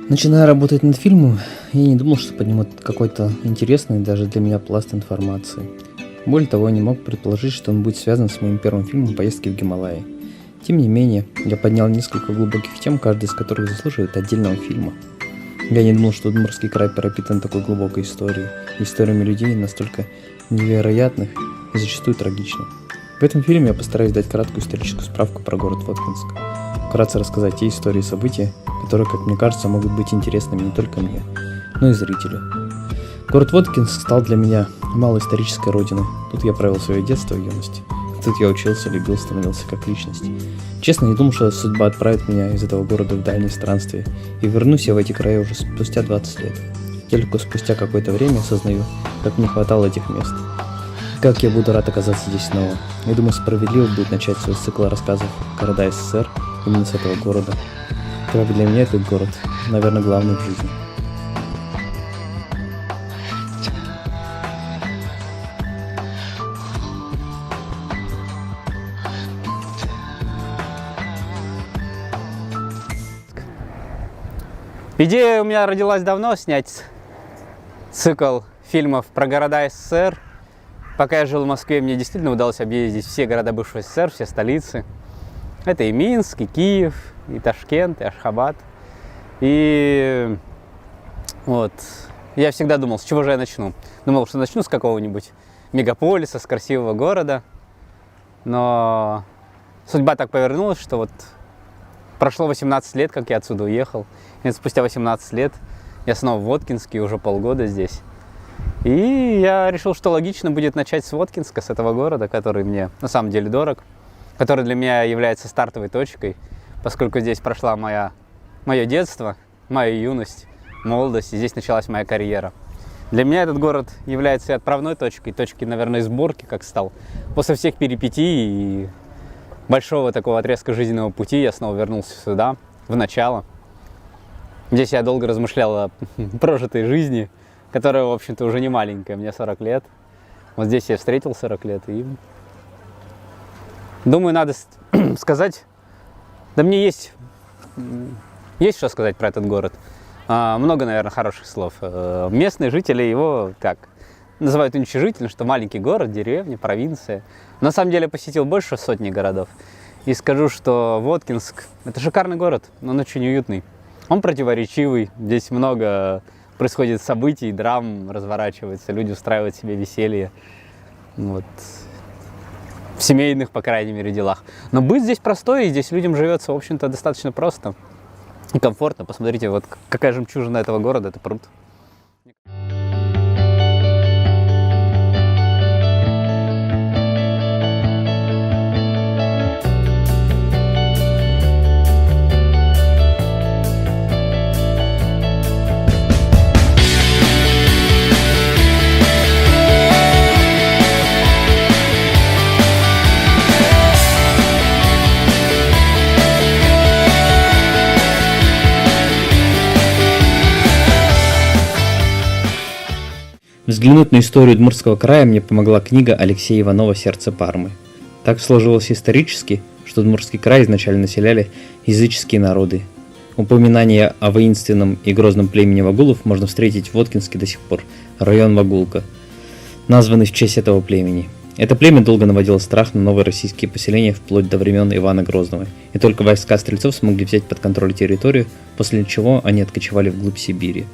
Начиная работать над фильмом, я не думал, что поднимут какой-то интересный даже для меня пласт информации. Более того, я не мог предположить, что он будет связан с моим первым фильмом «Поездки в Гималаи». Тем не менее, я поднял несколько глубоких тем, каждая из которых заслуживает отдельного фильма. Я не думал, что Удмуртский край пропитан такой глубокой историей, историями людей настолько невероятных и зачастую трагичных. В этом фильме я постараюсь дать краткую историческую справку про город Воткинск, вкратце рассказать те истории и события, которые, как мне кажется, могут быть интересными не только мне, но и зрителю. Город Воткинск стал для меня малой исторической родиной. Тут я провел свое детство и юность. Тут я учился, любил, становился как личность. Честно, не думал, что судьба отправит меня из этого города в дальние странствия, и вернусь я в эти края уже спустя 20 лет. Только спустя какое-то время осознаю, как мне хватало этих мест. Как я буду рад оказаться здесь снова. Я думаю, справедливо будет начать свой цикл рассказов «Города СССР» именно с этого города. Так как для меня этот город, наверное, главный в жизни. Идея у меня родилась давно снять цикл фильмов про города СССР. Пока я жил в Москве, мне действительно удалось объездить все города бывшего СССР, все столицы. Это и Минск, и Киев, и Ташкент, и Ашхабад. И вот, я всегда думал, с чего же я начну. Думал, что начну с какого-нибудь мегаполиса, с красивого города. Но судьба так повернулась, что вот прошло 18 лет, как я отсюда уехал. И спустя 18 лет я снова в Воткинске, уже полгода здесь. И я решил, что логично будет начать с Воткинска, с этого города, который мне на самом деле дорог, который для меня является стартовой точкой, поскольку здесь прошла мое детство, моя юность, молодость, и здесь началась моя карьера. Для меня этот город является и отправной точкой, наверное, сборки, как стал. После всех перипетий и большого такого отрезка жизненного пути я снова вернулся сюда, в начало. Здесь я долго размышлял о прожитой жизни, которая, в общем-то, уже не маленькая, мне 40 лет. Вот здесь я встретил 40 лет, и думаю, надо сказать, да мне есть что сказать про этот город. Много, наверное, хороших слов. Местные жители его, как, называют уничижительно, что маленький город, деревня, провинция. На самом деле я посетил больше сотни городов. И скажу, что Воткинск – это шикарный город, но он очень уютный. Он противоречивый, здесь много происходит событий, драм разворачивается, люди устраивают себе веселье. Вот. В семейных, по крайней мере, делах. Но быт здесь простой, и здесь людям живется, в общем-то, достаточно просто и комфортно. Посмотрите, вот какая жемчужина этого города – это пруд. Взглянуть на историю Удмуртского края мне помогла книга Алексея Иванова «Сердце Пармы». Так сложилось исторически, что Удмуртский край изначально населяли языческие народы. Упоминание о воинственном и грозном племени вагулов можно встретить в Воткинске до сих пор, район Вагулка, названный в честь этого племени. Это племя долго наводило страх на новые российские поселения вплоть до времен Ивана Грозного, и только войска стрельцов смогли взять под контроль территорию, после чего они откочевали вглубь Сибири.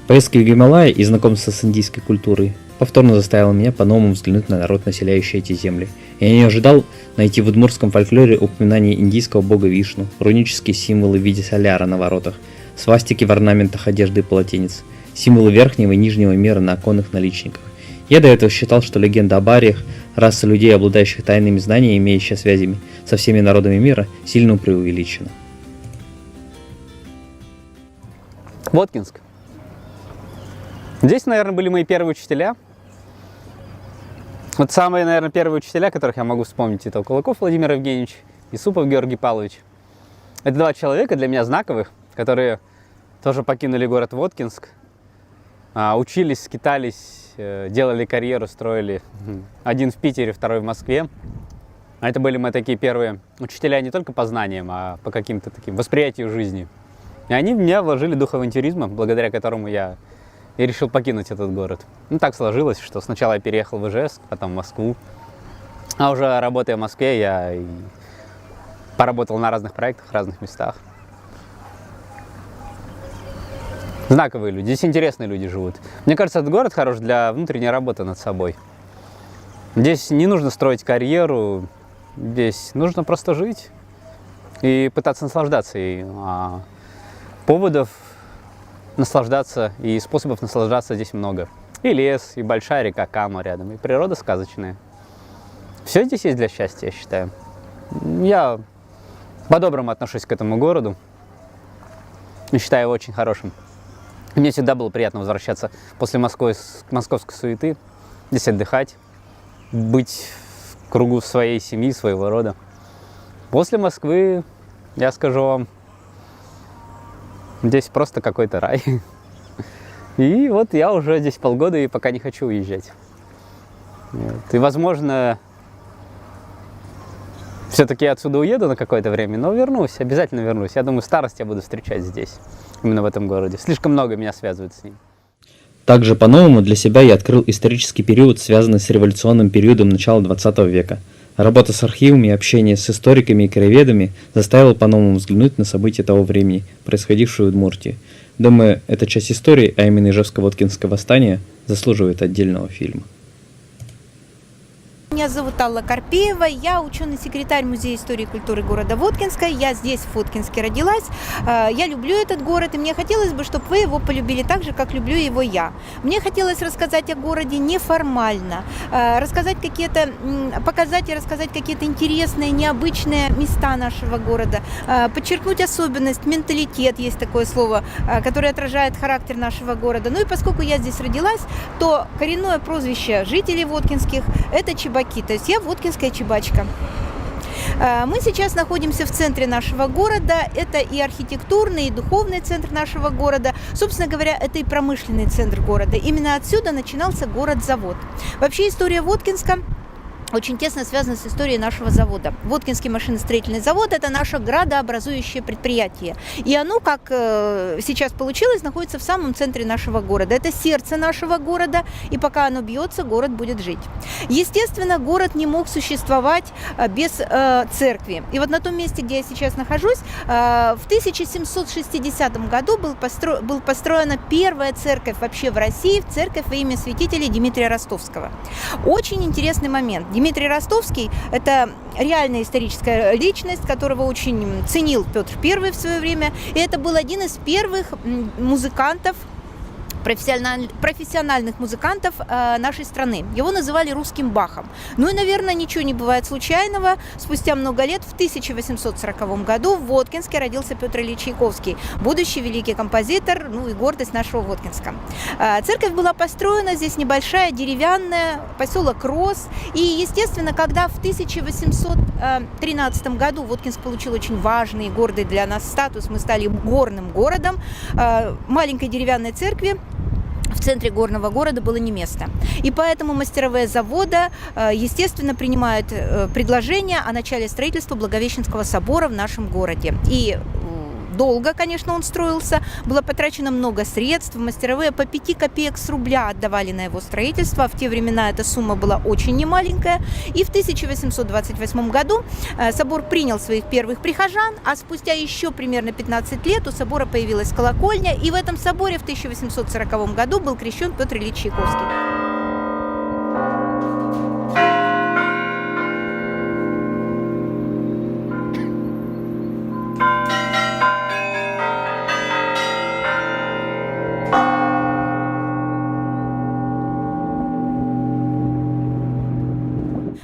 Поездки в Гималаи и знакомство с индийской культурой повторно заставило меня по-новому взглянуть на народ, населяющий эти земли. Я не ожидал найти в удмуртском фольклоре упоминание индийского бога Вишну, рунические символы в виде соляра на воротах, свастики в орнаментах одежды и полотенец, символы верхнего и нижнего мира на оконных наличниках. Я до этого считал, что легенда об ариях, раса людей, обладающих тайными знаниями, имеющая связями со всеми народами мира, сильно преувеличена. Воткинск. Здесь, наверное, были мои первые учителя. Вот самые, наверное, первые учителя, которых я могу вспомнить, это Кулаков Владимир Евгеньевич и Супов Георгий Павлович. Это два человека для меня знаковых, которые тоже покинули город Воткинск, учились, скитались, делали карьеру, строили. Один в Питере, второй в Москве. Это были мои такие первые учителя не только по знаниям, а по каким-то таким восприятию жизни. И они в меня вложили дух авантюризма, благодаря которому я и решил покинуть этот город. Ну, так сложилось, что сначала я переехал в Ижевск, потом в Москву. А уже работая в Москве, я и поработал на разных проектах, в разных местах. Знаковые люди, здесь интересные люди живут. Мне кажется, этот город хорош для внутренней работы над собой. Здесь не нужно строить карьеру, здесь нужно просто жить и пытаться наслаждаться. А поводов наслаждаться и способов наслаждаться здесь много. И лес, и большая река Кама рядом, и природа сказочная. Все здесь есть для счастья, я считаю. Я по-доброму отношусь к этому городу и считаю его очень хорошим. Мне всегда было приятно возвращаться после московской суеты, здесь отдыхать, быть в кругу своей семьи, своего рода. После Москвы, я скажу вам, здесь просто какой-то рай. И вот я уже здесь полгода и пока не хочу уезжать. И, возможно, все-таки я отсюда уеду на какое-то время, но вернусь, обязательно вернусь. Я думаю, старость я буду встречать здесь, именно в этом городе. Слишком много меня связывает с ним. Также по-новому для себя я открыл исторический период, связанный с революционным периодом начала 20 века. Работа с архивами и общение с историками и краеведами заставила по-новому взглянуть на события того времени, происходившие в Удмуртии. Думаю, эта часть истории, а именно Ижевско-Воткинское восстание, заслуживает отдельного фильма. Меня зовут Алла Карпеева, я ученый-секретарь Музея истории и культуры города Воткинска. Я здесь, в Воткинске, родилась. Я люблю этот город, и мне хотелось бы, чтобы вы его полюбили так же, как люблю его я. Мне хотелось рассказать о городе неформально, показать и рассказать какие-то интересные, необычные места нашего города, подчеркнуть особенность, менталитет, есть такое слово, которое отражает характер нашего города. Ну и поскольку я здесь родилась, то коренное прозвище жителей воткинских – это чебаки. То есть я воткинская чебачка. Мы сейчас находимся в центре нашего города. Это и архитектурный, и духовный центр нашего города. Собственно говоря, это и промышленный центр города. Именно отсюда начинался город-завод. Вообще история Воткинска очень тесно связано с историей нашего завода. Воткинский машиностроительный завод – это наше градообразующее предприятие. И оно, как сейчас получилось, находится в самом центре нашего города. Это сердце нашего города, и пока оно бьется, город будет жить. Естественно, город не мог существовать без церкви. И вот на том месте, где я сейчас нахожусь, в 1760 году была построена первая церковь вообще в России, церковь во имя святителя Дмитрия Ростовского. Очень интересный момент. Дмитрий Ростовский – это реальная историческая личность, которого очень ценил Петр I в свое время. И это был один из первых музыкантов, профессиональных музыкантов нашей страны. Его называли русским Бахом. Ну и, наверное, ничего не бывает случайного. Спустя много лет, в 1840 году, в Воткинске родился Петр Ильич Чайковский, будущий великий композитор, ну и гордость нашего Воткинска. Церковь была построена, здесь небольшая, деревянная, поселок рос. И, естественно, когда в 1813 году Воткинск получил очень важный и гордый для нас статус, мы стали горным городом, маленькой деревянной церкви в центре горного города было не место. И поэтому мастеровые завода, естественно, принимают предложение о начале строительства Благовещенского собора в нашем городе. И долго, конечно, он строился, было потрачено много средств, мастеровые по 5 копеек с рубля отдавали на его строительство. В те времена эта сумма была очень немаленькая. И в 1828 году собор принял своих первых прихожан, а спустя еще примерно 15 лет у собора появилась колокольня, и в этом соборе в 1840 году был крещен Петр Ильич Чайковский.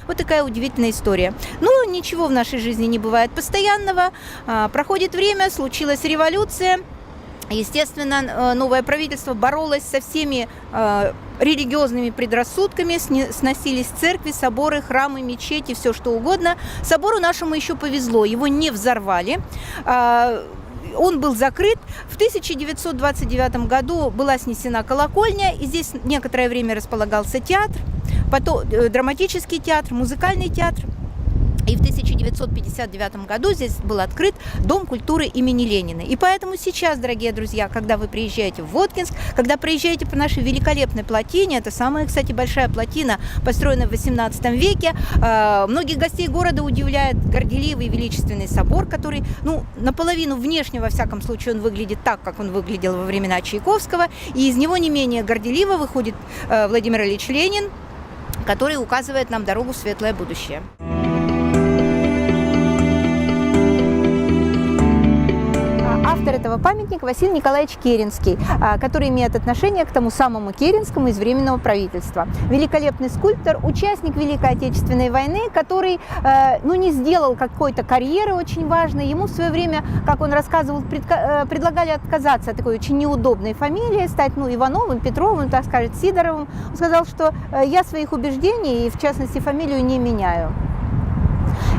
Вот такая удивительная история. Ну, ничего в нашей жизни не бывает постоянного. Проходит время, случилась революция. Естественно, новое правительство боролось со всеми религиозными предрассудками, сносились церкви, соборы, храмы, мечети, все что угодно. Собору нашему еще повезло, его не взорвали. Он был закрыт. В 1929 году была снесена колокольня, и здесь некоторое время располагался театр, потом драматический театр, музыкальный театр. И И в 1959 году здесь был открыт Дом культуры имени Ленина. И поэтому сейчас, дорогие друзья, когда вы приезжаете в Воткинск, когда проезжаете по нашей великолепной плотине, это самая, кстати, большая плотина, построенная в 18 веке, многих гостей города удивляет горделивый величественный собор, который, наполовину внешне, во всяком случае, он выглядит так, как он выглядел во времена Чайковского, и из него не менее горделиво выходит Владимир Ильич Ленин, который указывает нам дорогу в светлое будущее. Автор этого памятника Василий Николаевич Керенский, который имеет отношение к тому самому Керенскому из Временного правительства. Великолепный скульптор, участник Великой Отечественной войны, который не сделал какой-то карьеры очень важной. Ему в свое время, как он рассказывал, предлагали отказаться от такой очень неудобной фамилии, стать Ивановым, Петровым, так сказать, Сидоровым. Он сказал, что я своих убеждений, и в частности фамилию, не меняю.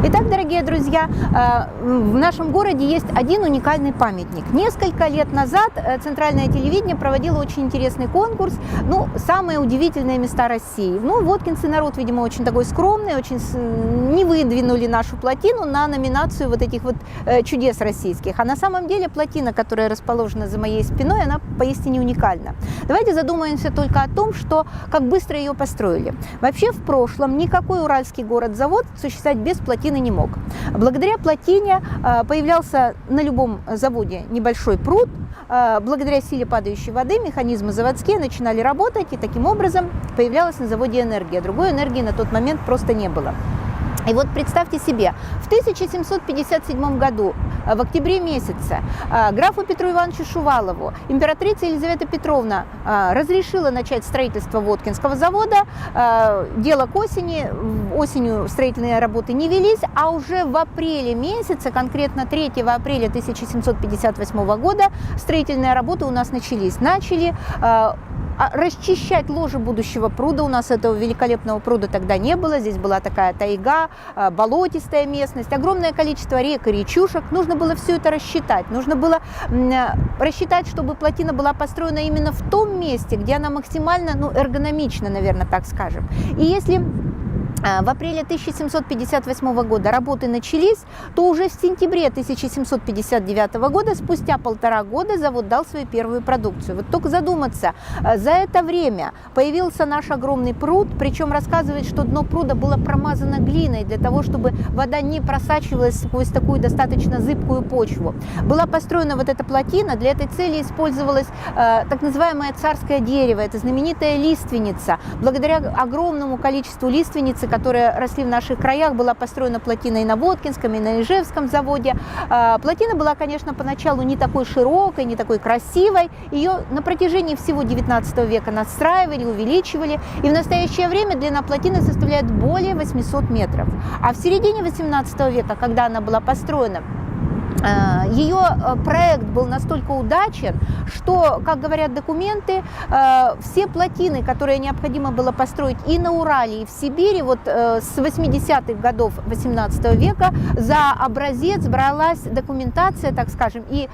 Итак, дорогие друзья, в нашем городе есть один уникальный памятник. Несколько лет назад Центральное телевидение проводило очень интересный конкурс, самые удивительные места России. Воткинцы народ, видимо, очень такой скромный, очень не выдвинули нашу плотину на номинацию вот этих вот чудес российских. А на самом деле плотина, которая расположена за моей спиной, она поистине уникальна. Давайте задумаемся только о том, как быстро ее построили. Вообще в прошлом никакой уральский город-завод существовать без плотины не мог. Благодаря плотине появлялся на любом заводе небольшой пруд. Благодаря силе падающей воды механизмы заводские начинали работать, и таким образом появлялась на заводе энергия. Другой энергии на тот момент просто не было. И вот представьте себе, в 1757 году, в октябре месяце, графу Петру Ивановичу Шувалову императрица Елизавета Петровна разрешила начать строительство Воткинского завода. Дело к осени, осенью строительные работы не велись, а уже в апреле месяце, конкретно 3 апреля 1758 года, строительные работы у нас начались. Начали расчищать ложе будущего пруда. У нас этого великолепного пруда тогда не было. Здесь была такая тайга, болотистая местность, огромное количество рек и речушек. Нужно было все это рассчитать. Нужно было рассчитать, чтобы плотина была построена именно в том месте, где она максимально эргономична, наверное, так скажем. И если в апреле 1758 года работы начались, то уже в сентябре 1759 года, спустя 1,5 года, завод дал свою первую продукцию. Вот только задуматься, за это время появился наш огромный пруд, причем рассказывает, что дно пруда было промазано глиной для того, чтобы вода не просачивалась сквозь такую достаточно зыбкую почву. Была построена вот эта плотина, для этой цели использовалось так называемое царское дерево, это знаменитая лиственница. Благодаря огромному количеству лиственницы, которые росли в наших краях, была построена плотина и на Воткинском, и на Ижевском заводе. Плотина была, конечно, поначалу не такой широкой, не такой красивой. Ее на протяжении всего 19 века надстраивали, увеличивали. И в настоящее время длина плотины составляет более 800 метров. А в середине 18 века, когда она была построена, ее проект был настолько удачен, что, как говорят документы, все плотины, которые необходимо было построить и на Урале, и в Сибири, с 80-х годов 18 века за образец бралась документация, так скажем, и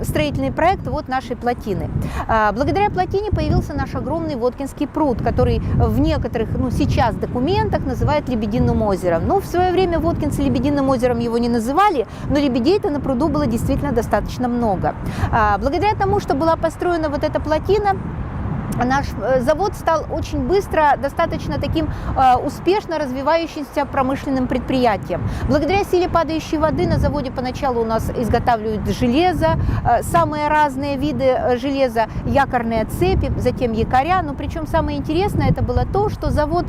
строительный проект нашей плотины. Благодаря плотине появился наш огромный Воткинский пруд, который в некоторых, сейчас документах называют Лебединым озером. В свое время воткинцы Лебединым озером его не называли, но лебедей на пруду было действительно достаточно много. Благодаря тому, что была построена вот эта плотина, наш завод стал очень быстро достаточно таким успешно развивающимся промышленным предприятием. Благодаря силе падающей воды на заводе поначалу у нас изготавливают железо, самые разные виды железа, якорные цепи, затем якоря. Но причем самое интересное это было то, что завод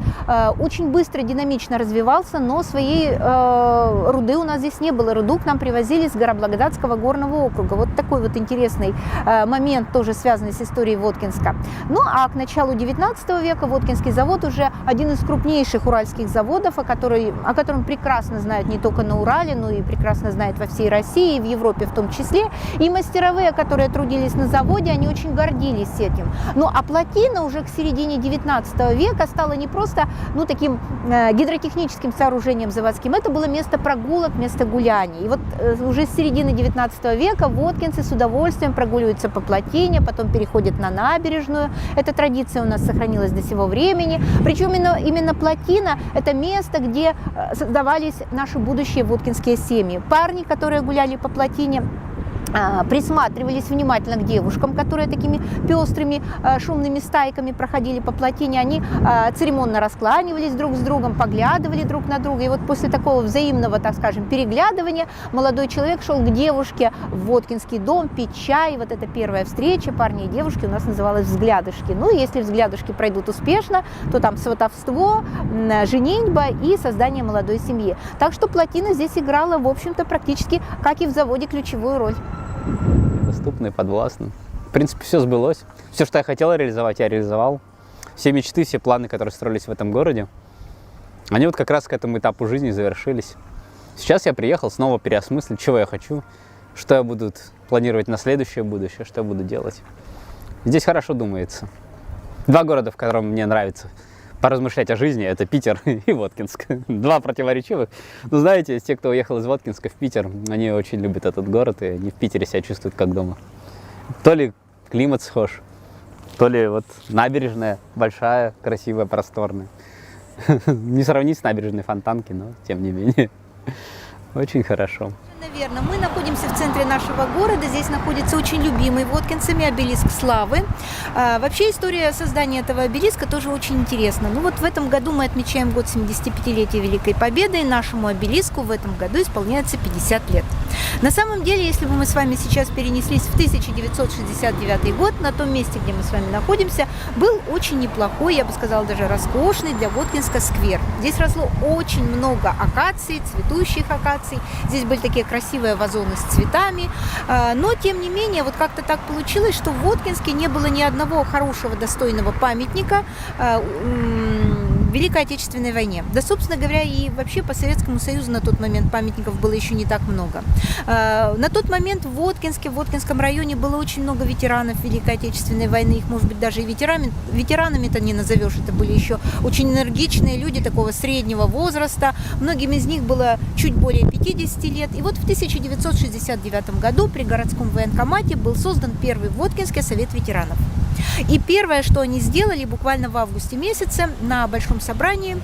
очень быстро, динамично развивался, но своей руды у нас здесь не было. Руду к нам привозили с Гороблагодатского горного округа. Вот такой вот интересный момент, тоже связанный с историей Воткинска. А к началу 19 века Воткинский завод уже один из крупнейших уральских заводов, о котором прекрасно знают не только на Урале, но и прекрасно знают во всей России и в Европе в том числе. И мастеровые, которые трудились на заводе, они очень гордились этим. А плотина уже к середине 19 века стала не просто таким гидротехническим сооружением заводским, это было место прогулок, место гуляний. И уже с середины 19 века воткинцы с удовольствием прогуливаются по плотине, потом переходят на набережную. Эта традиция у нас сохранилась до сего времени. Причем именно плотина – это место, где создавались наши будущие воткинские семьи. Парни, которые гуляли по плотине, присматривались внимательно к девушкам, которые такими пестрыми, шумными стайками проходили по плотине. Они церемонно раскланивались друг с другом, поглядывали друг на друга. И вот после такого взаимного, так скажем, переглядывания молодой человек шел к девушке в Воткинский дом пить чай. И вот эта первая встреча парня и девушки у нас называлась «взглядышки». Ну, если взглядышки пройдут успешно, то там сватовство, женитьба и создание молодой семьи. Так что плотина здесь играла, в общем-то, практически, как и в заводе, ключевую роль. Доступно и подвластно. В принципе, все сбылось. Все, что я хотел реализовать, я реализовал. Все мечты, все планы, которые строились в этом городе, они вот как раз к этому этапу жизни завершились. Сейчас я приехал снова переосмыслить, чего я хочу, что я буду планировать на следующее будущее, что я буду делать. Здесь хорошо думается. Два города, в котором мне нравится поразмышлять о жизни, это Питер и Воткинск. Два противоречивых. Но знаете, те, кто уехал из Воткинска в Питер, они очень любят этот город, и они в Питере себя чувствуют как дома. То ли климат схож, то ли вот набережная большая, красивая, просторная. Не сравнить с набережной Фонтанки, но тем не менее. Очень хорошо. Наверное, мы находимся в центре нашего города. Здесь находится очень любимый воткинцами обелиск Славы. Вообще история создания этого обелиска тоже очень интересна. Ну вот в этом году мы отмечаем год 75-летия Великой Победы, и нашему обелиску в этом году исполняется 50 лет. На самом деле, если бы мы с вами сейчас перенеслись в 1969 год, на том месте, где мы с вами находимся, был очень неплохой, я бы сказала, даже роскошный для Воткинска сквер. Здесь росло очень много акаций, цветущих акаций. Здесь были такие красивые вазоны с цветами. Но, тем не менее, вот как-то так получилось, что в Воткинске не было ни одного хорошего, достойного памятника Великой Отечественной войне. Да, собственно говоря, и вообще по Советскому Союзу на тот момент памятников было еще не так много. На тот момент в Воткинске, в Воткинском районе было очень много ветеранов Великой Отечественной войны. Их, может быть, даже и ветеранами-то не назовешь. Это были еще очень энергичные люди такого среднего возраста. Многим из них было чуть более 50 лет. И вот в 1969 году при городском военкомате был создан первый в Воткинске совет ветеранов. И первое, что они сделали буквально в августе месяце на большом собрании,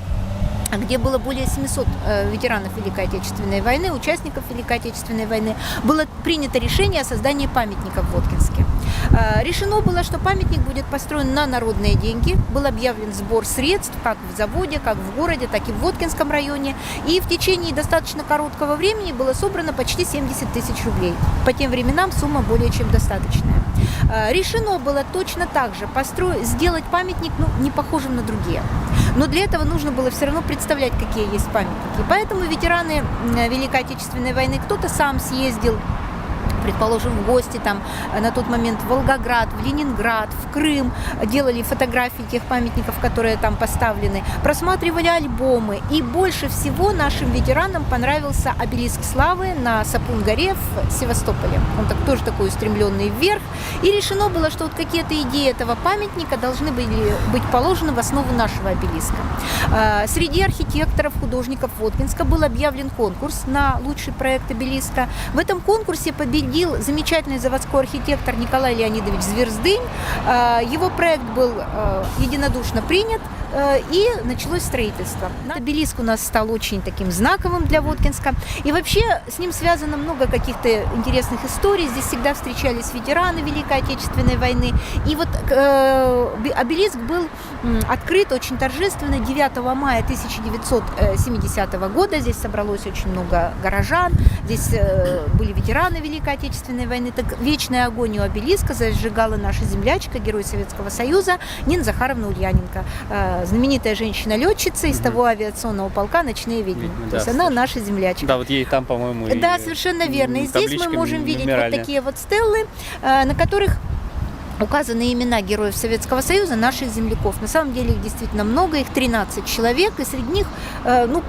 где было более 700 ветеранов Великой Отечественной войны, участников Великой Отечественной войны, было принято решение о создании памятника в Воткинске. Решено было, что памятник будет построен на народные деньги. Был объявлен сбор средств как в заводе, как в городе, так и в Воткинском районе. И в течение достаточно короткого времени было собрано почти 70 тысяч рублей. По тем временам сумма более чем достаточная. Решено было точно так же сделать памятник не похожим на другие. Но для этого нужно было все равно представлять, какие есть памятники. Поэтому ветераны Великой Отечественной войны, кто-то сам съездил, предположим, в гости там на тот момент в Волгоград, в Ленинград, в Крым, делали фотографии тех памятников, которые там поставлены, просматривали альбомы. И больше всего нашим ветеранам понравился обелиск Славы на Сапун-горе в Севастополе. Он тоже такой устремленный вверх. И решено было, что вот какие-то идеи этого памятника должны были быть положены в основу нашего обелиска. Среди архитекторов, художников Воткинска был объявлен конкурс на лучший проект обелиска. В этом конкурсе победил замечательный заводской архитектор Николай Леонидович Зверздынь. Его проект был единодушно принят, и началось строительство. Обелиск у нас стал очень таким знаковым для Воткинска. И вообще с ним связано много каких-то интересных историй. Здесь всегда встречались ветераны Великой Отечественной войны. И вот обелиск был открыт очень торжественно 9 мая 1970 года. Здесь собралось очень много горожан. Здесь были ветераны Великой Отечественной войны. Так вечный огонь у обелиска зажигала наша землячка, герой Советского Союза Нина Захаровна Ульяненко. Знаменитая женщина-летчица из того авиационного полка «Ночные ведьмы». То есть она наша землячка. Да, вот ей там, по-моему, да, совершенно верно. И здесь мы можем видеть вот такие вот стеллы, на которых указаны имена героев Советского Союза, наших земляков. На самом деле их действительно много, их 13 человек, и среди них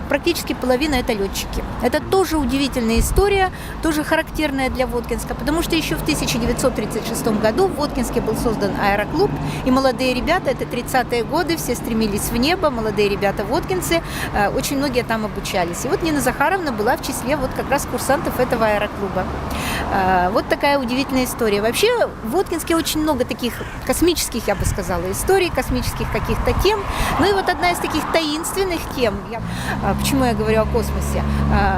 практически половина это летчики. Это тоже удивительная история, тоже характерная для Воткинска, потому что еще в 1936 году в Воткинске был создан аэроклуб, и молодые ребята, это 30-е годы, все стремились в небо, молодые ребята воткинцы, очень многие там обучались. И вот Нина Захаровна была в числе вот как раз курсантов этого аэроклуба. Вот такая удивительная история. Вообще в Воткинске очень много много таких космических, я бы сказала, историй, космических каких-то тем. Ну и вот одна из таких таинственных тем, почему я говорю о космосе,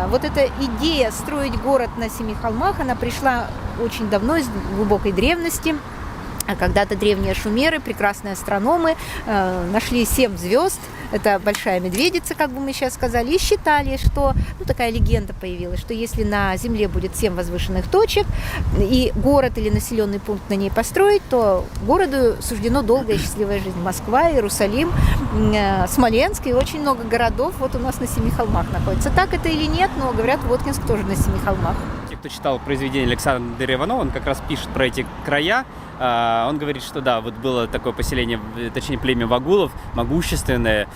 вот эта идея строить город на 7 холмах, она пришла очень давно, из глубокой древности. Когда-то древние шумеры, прекрасные астрономы, нашли 7 звезд, это большая медведица, как бы мы сейчас сказали, и считали, что, такая легенда появилась, что если на Земле будет 7 возвышенных точек, и город или населенный пункт на ней построить, то городу суждено долгая и счастливая жизнь. Москва, Иерусалим, Смоленск и очень много городов вот у нас на 7 холмах находится. Так это или нет, но говорят, Воткинск тоже на 7 холмах. Те, кто читал произведение Александра Иванова, он как раз пишет про эти края. Он говорит, что да, вот было такое поселение, точнее племя вагулов, могущественное,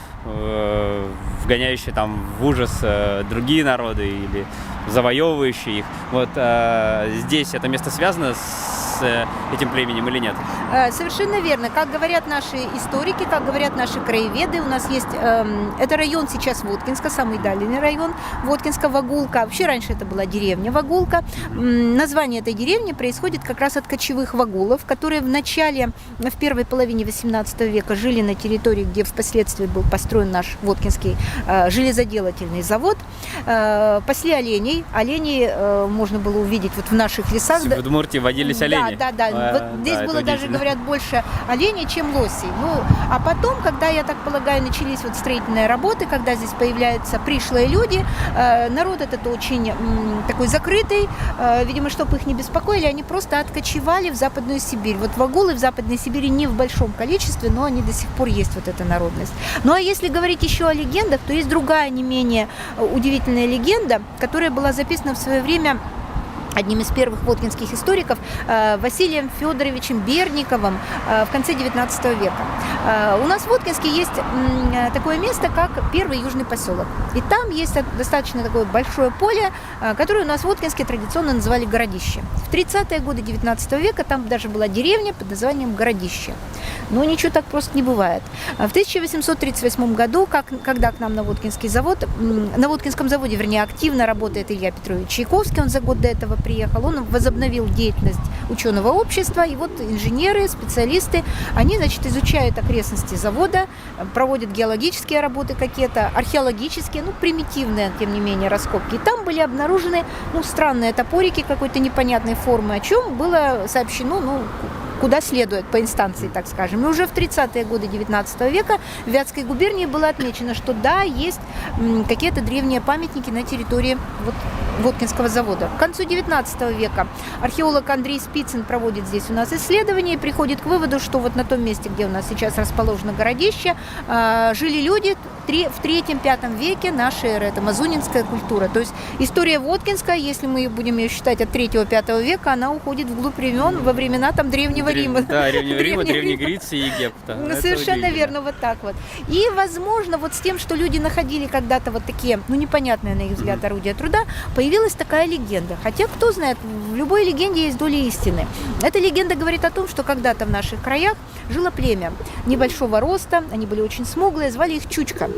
вгоняющее там в ужас другие народы или завоевывающие их. Вот здесь это место связано с этим племенем или нет? Совершенно верно. Как говорят наши историки, как говорят наши краеведы, у нас есть, это район сейчас Воткинска, самый дальний район Воткинска, Вагулка. Вообще раньше это была деревня Вагулка. Название этой деревни происходит как раз от кочевых вагулов, которые в первой половине 18 века жили на территории, где впоследствии был построен наш Воткинский железоделательный завод. Пасли оленей. Оленей можно было увидеть вот в наших лесах. В Удмуртии водились олени. Да. Вот здесь было даже, говорят, больше оленей, чем лосей. А потом, когда, я так полагаю, начались вот строительные работы, когда здесь появляются пришлые люди, народ этот очень такой закрытый, видимо, чтобы их не беспокоили, они просто откочевали в Западную Сибирь. Вот вагулы в Западной Сибири не в большом количестве, но они до сих пор есть, вот эта народность. Ну а если говорить еще о легендах, то есть другая не менее удивительная легенда, которая была записана в свое время одним из первых воткинских историков Василием Федоровичем Берниковым в конце XIX века. У нас в Воткинске есть такое место, как первый южный поселок. И там есть достаточно такое большое поле, которое у нас в Воткинске традиционно называли Городище. В 30-е годы XIX века там даже была деревня под названием Городище. Но ничего так просто не бывает. В 1838 году, когда к нам на Воткинском заводе, активно работает Илья Петрович Чайковский, он за год до этого приехал, он возобновил деятельность ученого общества, и вот инженеры, специалисты, они, изучают окрестности завода, проводят геологические работы какие-то, археологические, примитивные, тем не менее, раскопки. И там были обнаружены, странные топорики какой-то непонятной формы, о чем было сообщено, куда следует по инстанции, так скажем. И уже в 30-е годы XIX века в Вятской губернии было отмечено, что да, есть какие-то древние памятники на территории Воткинского завода. К концу XIX века археолог Андрей Спицын проводит здесь у нас исследования и приходит к выводу, что вот на том месте, где у нас сейчас расположено городище, жили люди в 3-5 веке нашей эры. Это мазунинская культура. То есть история Воткинска, если мы будем ее считать от 3-5 века, она уходит вглубь времен, во времена Древнего Рима. Да, Древнего Рима, Древней Греции и Египта. Совершенно верно, вот так вот. И, возможно, вот с тем, что люди находили когда-то вот такие, непонятные, на их взгляд, орудия труда, появилась такая легенда. Хотя, кто знает, в любой легенде есть доля истины. Эта легенда говорит о том, что когда-то в наших краях жило племя небольшого роста, они были очень смуглые, звали их Чучка.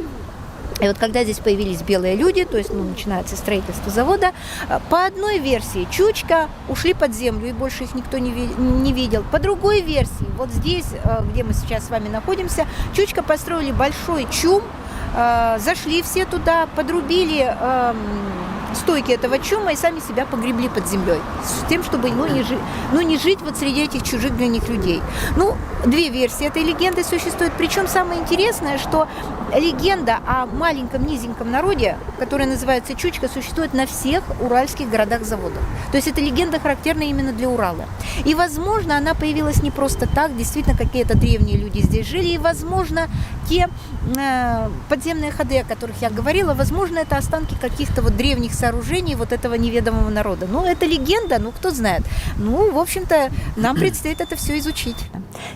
И вот когда здесь появились белые люди, то есть начинается строительство завода, по одной версии Чучка ушли под землю, и больше их никто не видел. По другой версии, вот здесь, где мы сейчас с вами находимся, Чучка построили большой чум, зашли все туда, подрубили стойки этого чума и сами себя погребли под землей, с тем, чтобы не жить вот среди этих чужих для них людей. Две версии этой легенды существуют, причем самое интересное, что легенда о маленьком низеньком народе, который называется Чучка, существует на всех уральских городах-заводах. То есть эта легенда характерна именно для Урала. И, возможно, она появилась не просто так, действительно, какие-то древние люди здесь жили, и, возможно, те подземные ходы, о которых я говорила, возможно, это останки каких-то вот древних сооружений вот этого неведомого народа. Это легенда, кто знает. В общем-то, нам предстоит это все изучить.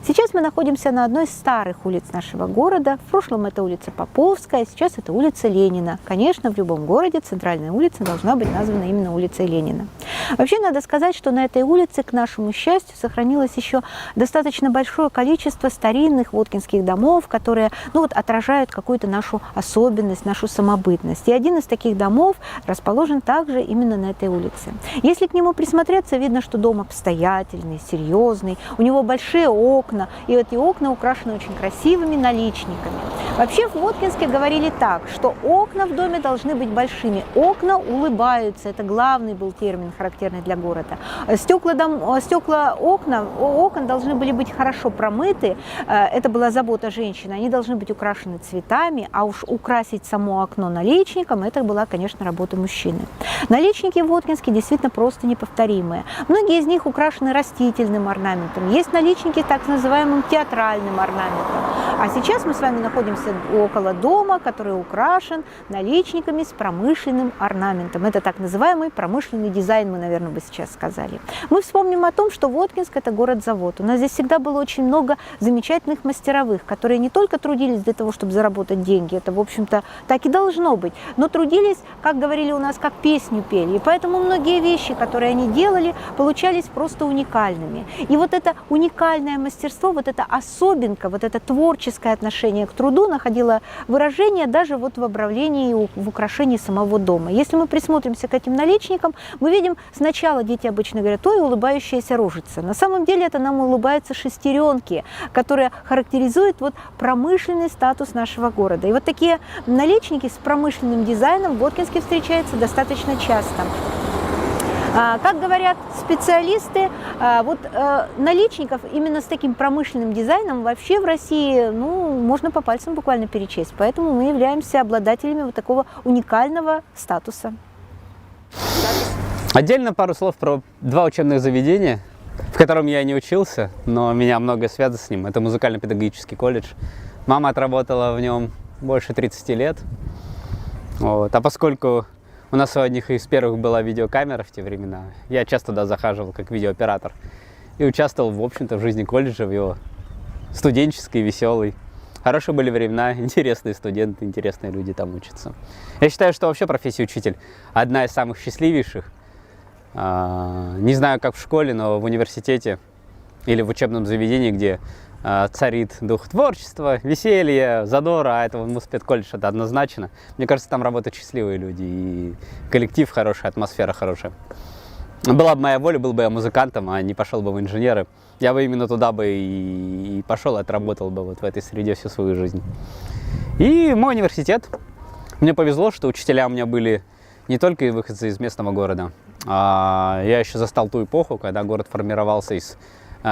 Сейчас мы находимся на одной из старых улиц нашего города. В прошлом эта улица улица Поповская, а сейчас это улица Ленина. Конечно, в любом городе центральная улица должна быть названа именно улицей Ленина. Вообще, надо сказать, что на этой улице, к нашему счастью, сохранилось еще достаточно большое количество старинных воткинских домов, которые отражают какую-то нашу особенность, нашу самобытность. И один из таких домов расположен также именно на этой улице. Если к нему присмотреться, видно, что дом обстоятельный, серьезный, у него большие окна, и эти окна украшены очень красивыми наличниками. Вообще в Воткинске говорили так, что окна в доме должны быть большими. Окна улыбаются, это главный был термин, характерный для города. Стекла окон должны были быть хорошо промыты, это была забота женщины, они должны быть украшены цветами, а уж украсить само окно наличником, это была, конечно, работа мужчины. Наличники в Воткинске действительно просто неповторимые. Многие из них украшены растительным орнаментом, есть наличники так называемым театральным орнаментом. А сейчас мы с вами находимся около дома, который украшен наличниками с промышленным орнаментом. Это так называемый промышленный дизайн, мы, наверное, бы сейчас сказали. Мы вспомним о том, что Воткинск – это город-завод. У нас здесь всегда было очень много замечательных мастеровых, которые не только трудились для того, чтобы заработать деньги, это, в общем-то, так и должно быть, но трудились, как говорили у нас, как песню пели. И поэтому многие вещи, которые они делали, получались просто уникальными. И вот это уникальное мастерство, вот эта особенка, вот это творческое отношение к труду находило выражение даже вот в обравлении и в украшении самого дома. Если мы присмотримся к этим наличникам, мы видим, сначала дети обычно говорят: ой, улыбающаяся рожица. На самом деле это нам улыбаются шестеренки, которые характеризуют вот промышленный статус нашего города. И вот такие наличники с промышленным дизайном в Воткинске встречаются достаточно часто. Как говорят специалисты, наличников именно с таким промышленным дизайном вообще в России, можно по пальцам буквально перечесть. Поэтому мы являемся обладателями вот такого уникального статуса. Отдельно пару слов про два учебных заведения, в котором я не учился, но меня многое связано с ним. Это музыкально-педагогический колледж. Мама отработала в нем больше 30 лет. А поскольку у нас у одних из первых была видеокамера в те времена, я часто туда захаживал как видеооператор и участвовал, в общем-то, в жизни колледжа, в его студенческой, веселой. Хорошие были времена, интересные студенты, интересные люди там учатся. Я считаю, что вообще профессия учитель одна из самых счастливейших. Не знаю, как в школе, но в университете или в учебном заведении, где царит дух творчества, веселья, задора, а это в Муспедколледж, это однозначно. Мне кажется, там работают счастливые люди, и коллектив хороший, атмосфера хорошая. Была бы моя воля, был бы я музыкантом, а не пошел бы в инженеры, я бы именно туда бы и пошел, отработал бы вот в этой среде всю свою жизнь. И мой университет, мне повезло, что учителя у меня были не только выходцы из местного города, а я еще застал ту эпоху, когда город формировался из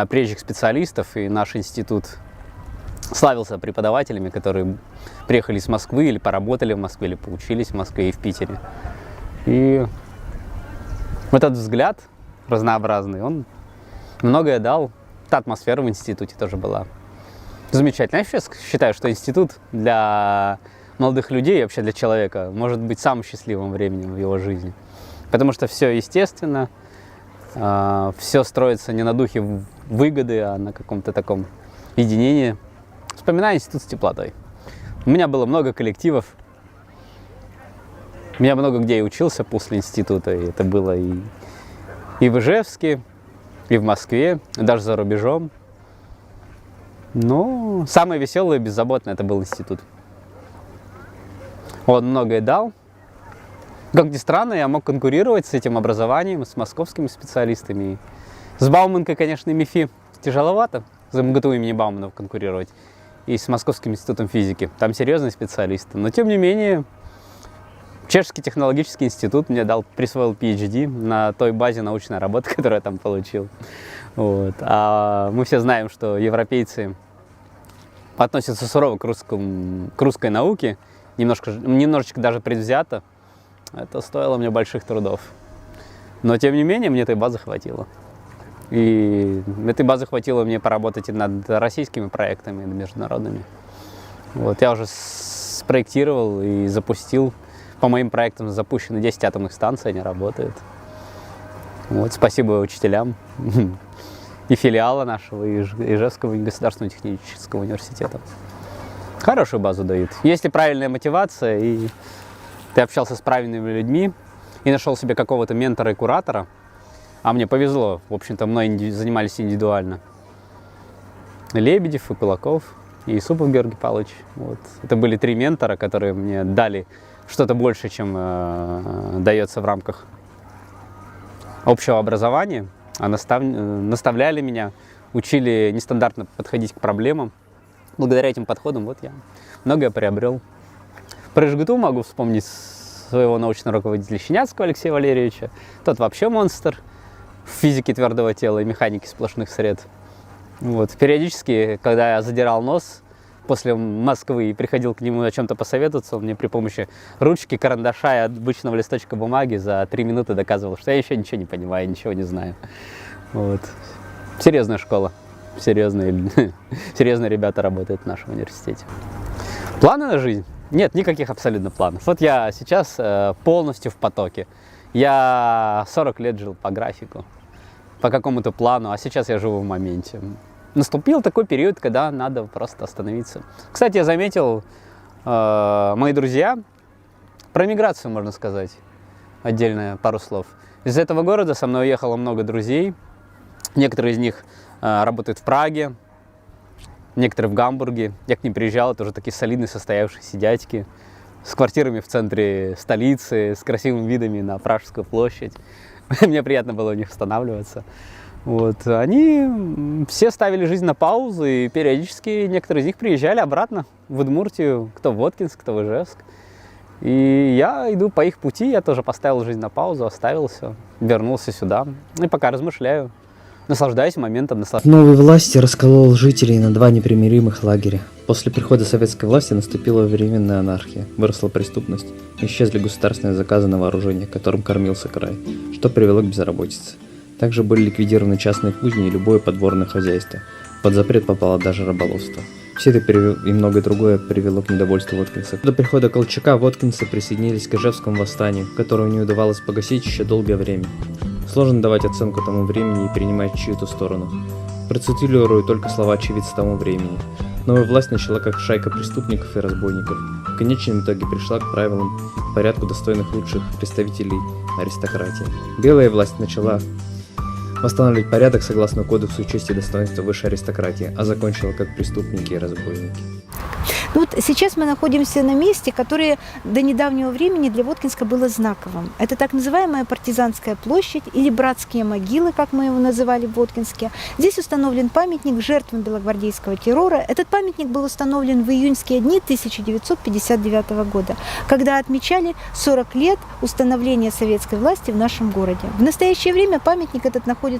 приезжих специалистов, и наш институт славился преподавателями, которые приехали из Москвы или поработали в Москве, или поучились в Москве и в Питере. И вот этот взгляд разнообразный, он многое дал. Та атмосфера в институте тоже была замечательная. Я вообще считаю, что институт для молодых людей, вообще для человека, может быть самым счастливым временем в его жизни. Потому что все естественно, все строится не на духе выгоды, а на каком-то таком единении. Вспоминаю институт с теплотой. У меня было много коллективов. Я много где и учился после института. И это было и в Ижевске, и в Москве, и даже за рубежом. Но самое веселое и беззаботное это был институт. Он многое дал. Как ни странно, я мог конкурировать с этим образованием, с московскими специалистами. С Бауманкой, конечно, и МИФИ тяжеловато, за МГТУ имени Бауманова конкурировать. И с Московским институтом физики. Там серьезные специалисты. Но, тем не менее, Чешский технологический институт мне присвоил PhD на той базе научной работы, которую я там получил. А мы все знаем, что европейцы относятся сурово к русской науке, немножечко даже предвзято. Это стоило мне больших трудов. Но, тем не менее, мне этой базы хватило. И этой базы хватило мне поработать и над российскими проектами, и над международными. Я уже спроектировал и запустил. По моим проектам запущены 10 атомных станций, они работают. Спасибо учителям и филиала нашего, и Ижевского государственного технического университета. хорошую базу дают. Если правильная мотивация, и ты общался с правильными людьми, и нашел себе какого-то ментора и куратора, а мне повезло, в общем-то, мной занимались индивидуально. Лебедев и Кулаков, и Исупов Георгий Павлович. Вот. Это были 3 ментора, которые мне дали что-то больше, чем дается в рамках общего образования, а наставляли меня, учили нестандартно подходить к проблемам. Благодаря этим подходам вот я многое приобрел. Про ЖГТУ могу вспомнить своего научного руководителя Щеняцкого Алексея Валерьевича. Тот вообще монстр в физике твердого тела и механике сплошных сред. Вот. Периодически, когда я задирал нос после Москвы и приходил к нему о чем-то посоветоваться, он мне при помощи ручки, карандаша и обычного листочка бумаги за 3 минуты доказывал, что я еще ничего не понимаю, ничего не знаю. Вот. Серьезная школа, серьезные ребята работают в нашем университете. Планы на жизнь? Нет, никаких абсолютно планов. Вот я сейчас полностью в потоке. Я 40 лет жил по графику, по какому-то плану, а сейчас я живу в моменте. Наступил такой период, когда надо просто остановиться. Кстати, я заметил, мои друзья, про миграцию можно сказать, отдельно пару слов. Из этого города со мной уехало много друзей. Некоторые из них работают в Праге, некоторые в Гамбурге. Я к ним приезжал, это уже такие солидные состоявшиеся дядьки с квартирами в центре столицы, с красивыми видами на Пражскую площадь. Мне приятно было у них останавливаться. Вот. Они все ставили жизнь на паузу, и периодически некоторые из них приезжали обратно в Удмуртию, кто в Воткинск, кто в Ижевск. И я иду по их пути, я тоже поставил жизнь на паузу, оставил все, вернулся сюда. И пока размышляю, наслаждаюсь моментом. Новой власти расколол жителей на 2 непримиримых лагеря. После прихода советской власти наступила временная анархия, выросла преступность, исчезли государственные заказы на вооружение, которым кормился край, что привело к безработице. Также были ликвидированы частные кузни и любое подворное хозяйство. Под запрет попало даже рыболовство. Все это и многое другое привело к недовольству воткинцев. До прихода Колчака воткинцы присоединились к Ижевскому восстанию, которое не удавалось погасить еще долгое время. Сложно давать оценку тому времени и принимать чью-то сторону. Процитирую только слова очевидца тому времени. Новая власть начала как шайка преступников и разбойников. В конечном итоге пришла к правилам, порядку достойных лучших представителей аристократии. Белая власть начала восстанавливать порядок согласно кодексу чести и достоинства высшей аристократии, а закончила как преступники и разбойники. Ну вот сейчас мы находимся на месте, которое до недавнего времени для Воткинска было знаковым. Это так называемая Партизанская площадь или Братские могилы, как мы его называли в Воткинске. Здесь установлен памятник жертвам белогвардейского террора. Этот памятник был установлен в июньские дни 1959 года, когда отмечали 40 лет установления советской власти в нашем городе. В настоящее время памятник этот находится,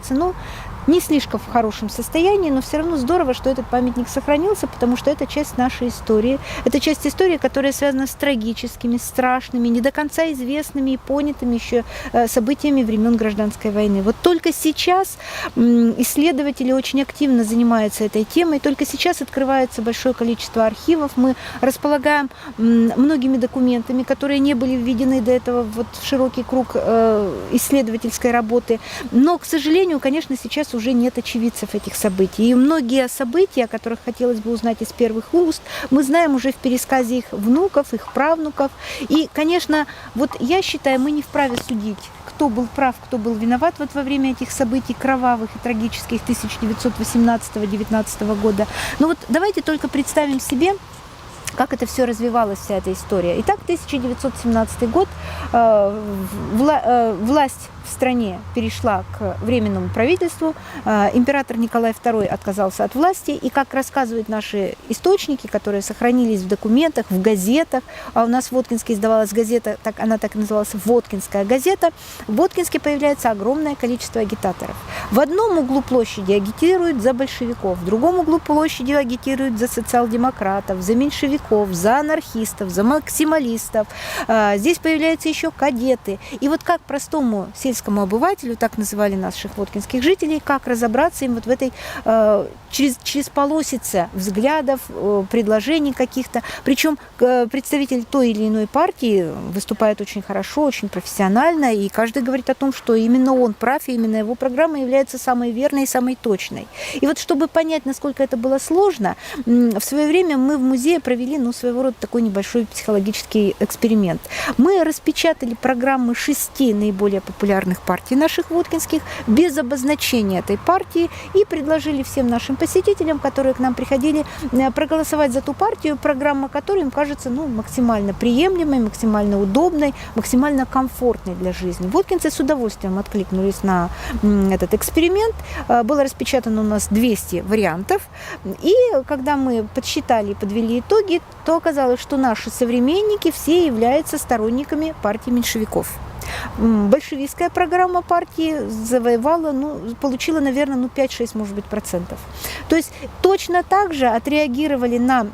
не слишком в хорошем состоянии, но все равно здорово, что этот памятник сохранился, потому что это часть нашей истории. Это часть истории, которая связана с трагическими, страшными, не до конца известными и понятыми еще событиями времен Гражданской войны. Вот только сейчас исследователи очень активно занимаются этой темой, только сейчас открывается большое количество архивов. Мы располагаем многими документами, которые не были введены до этого в широкий круг исследовательской работы. Но, к сожалению, конечно, сейчас уже нет очевидцев этих событий. И многие события, о которых хотелось бы узнать из первых уст, мы знаем уже в пересказе их внуков, их правнуков. И, конечно, вот я считаю, мы не вправе судить, кто был прав, кто был виноват вот во время этих событий кровавых и трагических 1918-19 года. Но вот давайте только представим себе, как это все развивалось, вся эта история. Итак, 1917 год, власть в стране перешла к временному правительству, император Николай II отказался от власти, и, как рассказывают наши источники, которые сохранились в документах, в газетах, а у нас в Воткинске издавалась газета, она так и называлась «Воткинская газета», в Воткинске появляется огромное количество агитаторов. В одном углу площади агитируют за большевиков, в другом углу площади агитируют за социал-демократов, за меньшевиков, за анархистов, за максималистов. Здесь появляются еще кадеты. И вот как простому сельскому обывателю, так называли наших воткинских жителей, как разобраться им вот в этой через полосице взглядов, предложений каких-то. Причем представитель той или иной партии выступает очень хорошо, очень профессионально, и каждый говорит о том, что именно он прав, и именно его программа является самой верной и самой точной. И вот чтобы понять, насколько это было сложно, в свое время мы в музее провели провели, своего рода такой небольшой психологический эксперимент. Мы распечатали программы 6 наиболее популярных партий наших воткинских без обозначения этой партии и предложили всем нашим посетителям, которые к нам приходили, проголосовать за ту партию, программа которой им кажется максимально приемлемой, максимально удобной, максимально комфортной для жизни. Воткинцы с удовольствием откликнулись на этот эксперимент. Было распечатано у нас 200 вариантов. И когда мы подсчитали и подвели итоги, то оказалось, что наши современники все являются сторонниками партии меньшевиков. Большевистская программа партии завоевала, получила, наверное, 5-6, может быть, процентов. То есть точно так же отреагировали на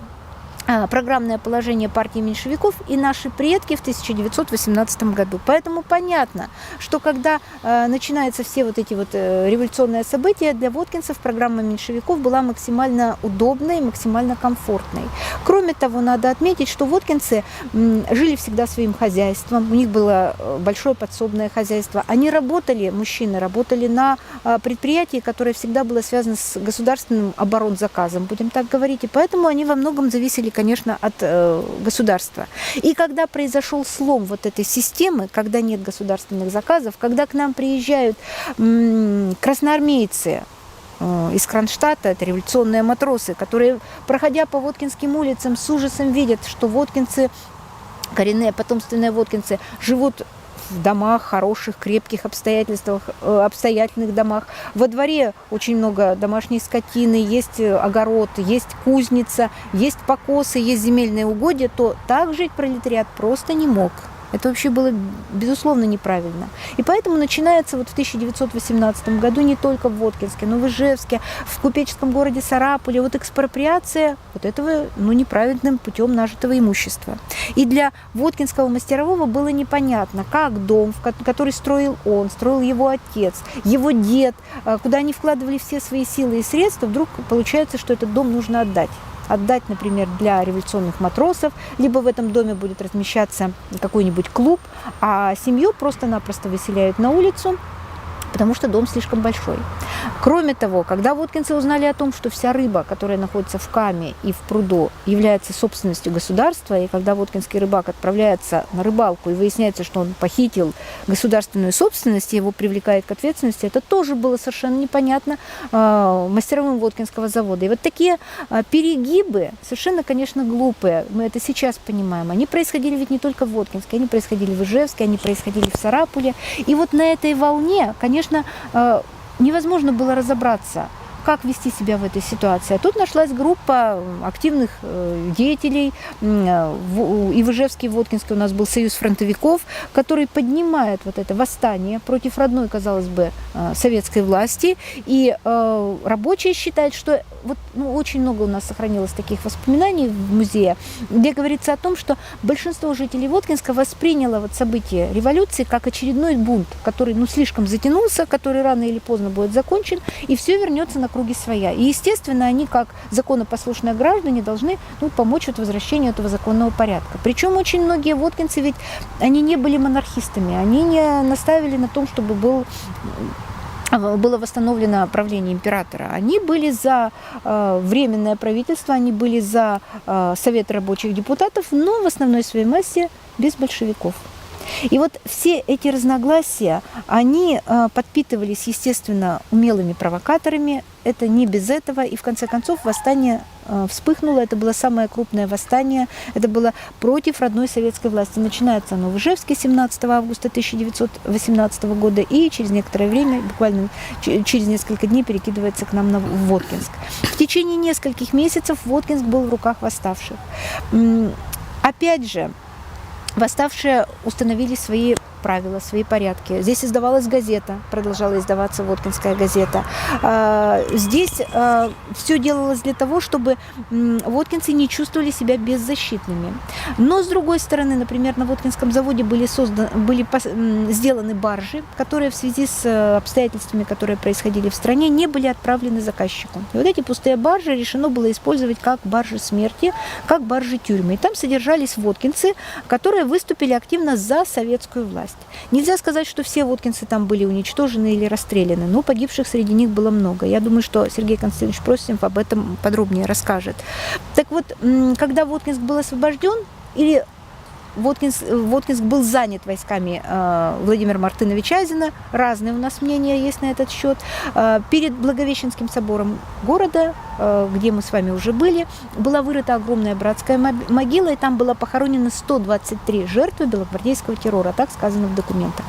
программное положение партии меньшевиков и наши предки в 1918 году. Поэтому понятно, что когда начинаются все вот эти революционные события, для воткинцев программа меньшевиков была максимально удобной, максимально комфортной. Кроме того, надо отметить, что воткинцы жили всегда своим хозяйством, у них было большое подсобное хозяйство. Они работали, мужчины работали на предприятии, которое всегда было связано с государственным оборонзаказом, будем так говорить, и поэтому они во многом зависели, конечно, от государства. И когда произошел слом вот этой системы, когда нет государственных заказов, когда к нам приезжают красноармейцы из Кронштадта, это революционные матросы, которые, проходя по Воткинским улицам, с ужасом видят, что воткинцы, коренные потомственные воткинцы, живут в домах, хороших, крепких обстоятельных домах. Во дворе очень много домашней скотины, есть огород, есть кузница, есть покосы, есть земельные угодья, то так жить пролетариат просто не мог. Это вообще было, безусловно, неправильно. И поэтому начинается в 1918 году не только в Воткинске, но и в Ижевске, в купеческом городе Сарапуле, экспроприация этого неправильным путем нажитого имущества. И для воткинского мастерового было непонятно, как дом, который строил он, строил его отец, его дед, куда они вкладывали все свои силы и средства, вдруг получается, что этот дом нужно отдать. Отдать, например, для революционных матросов, либо в этом доме будет размещаться какой-нибудь клуб, а семью просто-напросто выселяют на улицу, потому что дом слишком большой. Кроме того, когда воткинцы узнали о том, что вся рыба, которая находится в каме и в пруду, является собственностью государства, и когда воткинский рыбак отправляется на рыбалку и выясняется, что он похитил государственную собственность, и его привлекает к ответственности, это тоже было совершенно непонятно мастеровым Воткинского завода. И такие перегибы, совершенно, конечно, глупые, мы это сейчас понимаем, они происходили ведь не только в Воткинске, они происходили в Ижевске, они происходили в Сарапуле. И на этой волне, конечно, невозможно было разобраться, как вести себя в этой ситуации. А тут нашлась группа активных деятелей. И в Ижевске, и в Воткинске у нас был союз фронтовиков, который поднимает это восстание против родной, казалось бы, советской власти. И рабочие считают, что очень много у нас сохранилось таких воспоминаний в музее, где говорится о том, что большинство жителей Воткинска восприняло событие революции как очередной бунт, который слишком затянулся, который рано или поздно будет закончен, и все вернется на круги своя. И, естественно, они, как законопослушные граждане, должны помочь возвращению этого законного порядка. Причем очень многие воткинцы, ведь они не были монархистами, они не наставили на том, чтобы было восстановлено правление императора. Они были за временное правительство, они были за Совет рабочих депутатов, но в основной своей массе без большевиков. И все эти разногласия, они подпитывались, естественно, умелыми провокаторами. Это не без этого. И в конце концов восстание вспыхнуло. Это было самое крупное восстание. Это было против родной советской власти. Начинается оно в Ижевске 17 августа 1918 года. И через некоторое время, буквально через несколько дней, перекидывается к нам в Воткинск. В течение нескольких месяцев Воткинск был в руках восставших. Опять же, восставшие установили свои правила, свои порядки. Здесь издавалась газета, продолжала издаваться Воткинская газета. Здесь все делалось для того, чтобы воткинцы не чувствовали себя беззащитными. Но, с другой стороны, например, на Воткинском заводе были сделаны баржи, которые в связи с обстоятельствами, которые происходили в стране, не были отправлены заказчику. И эти пустые баржи решено было использовать как баржи смерти, как баржи тюрьмы. И там содержались воткинцы, которые выступили активно за советскую власть. власть. Нельзя сказать, что все воткинцы там были уничтожены или расстреляны, но погибших среди них было много. Я думаю, что Сергей Константинович Просимов об этом подробнее расскажет. Так вот, когда Воткинск был освобожден, или Воткинск был занят войсками Владимира Мартыновича Азина. Разные у нас мнения есть на этот счет. Перед Благовещенским собором города, где мы с вами уже были, была вырыта огромная братская могила, и там было похоронено 123 жертвы белогвардейского террора, так сказано в документах.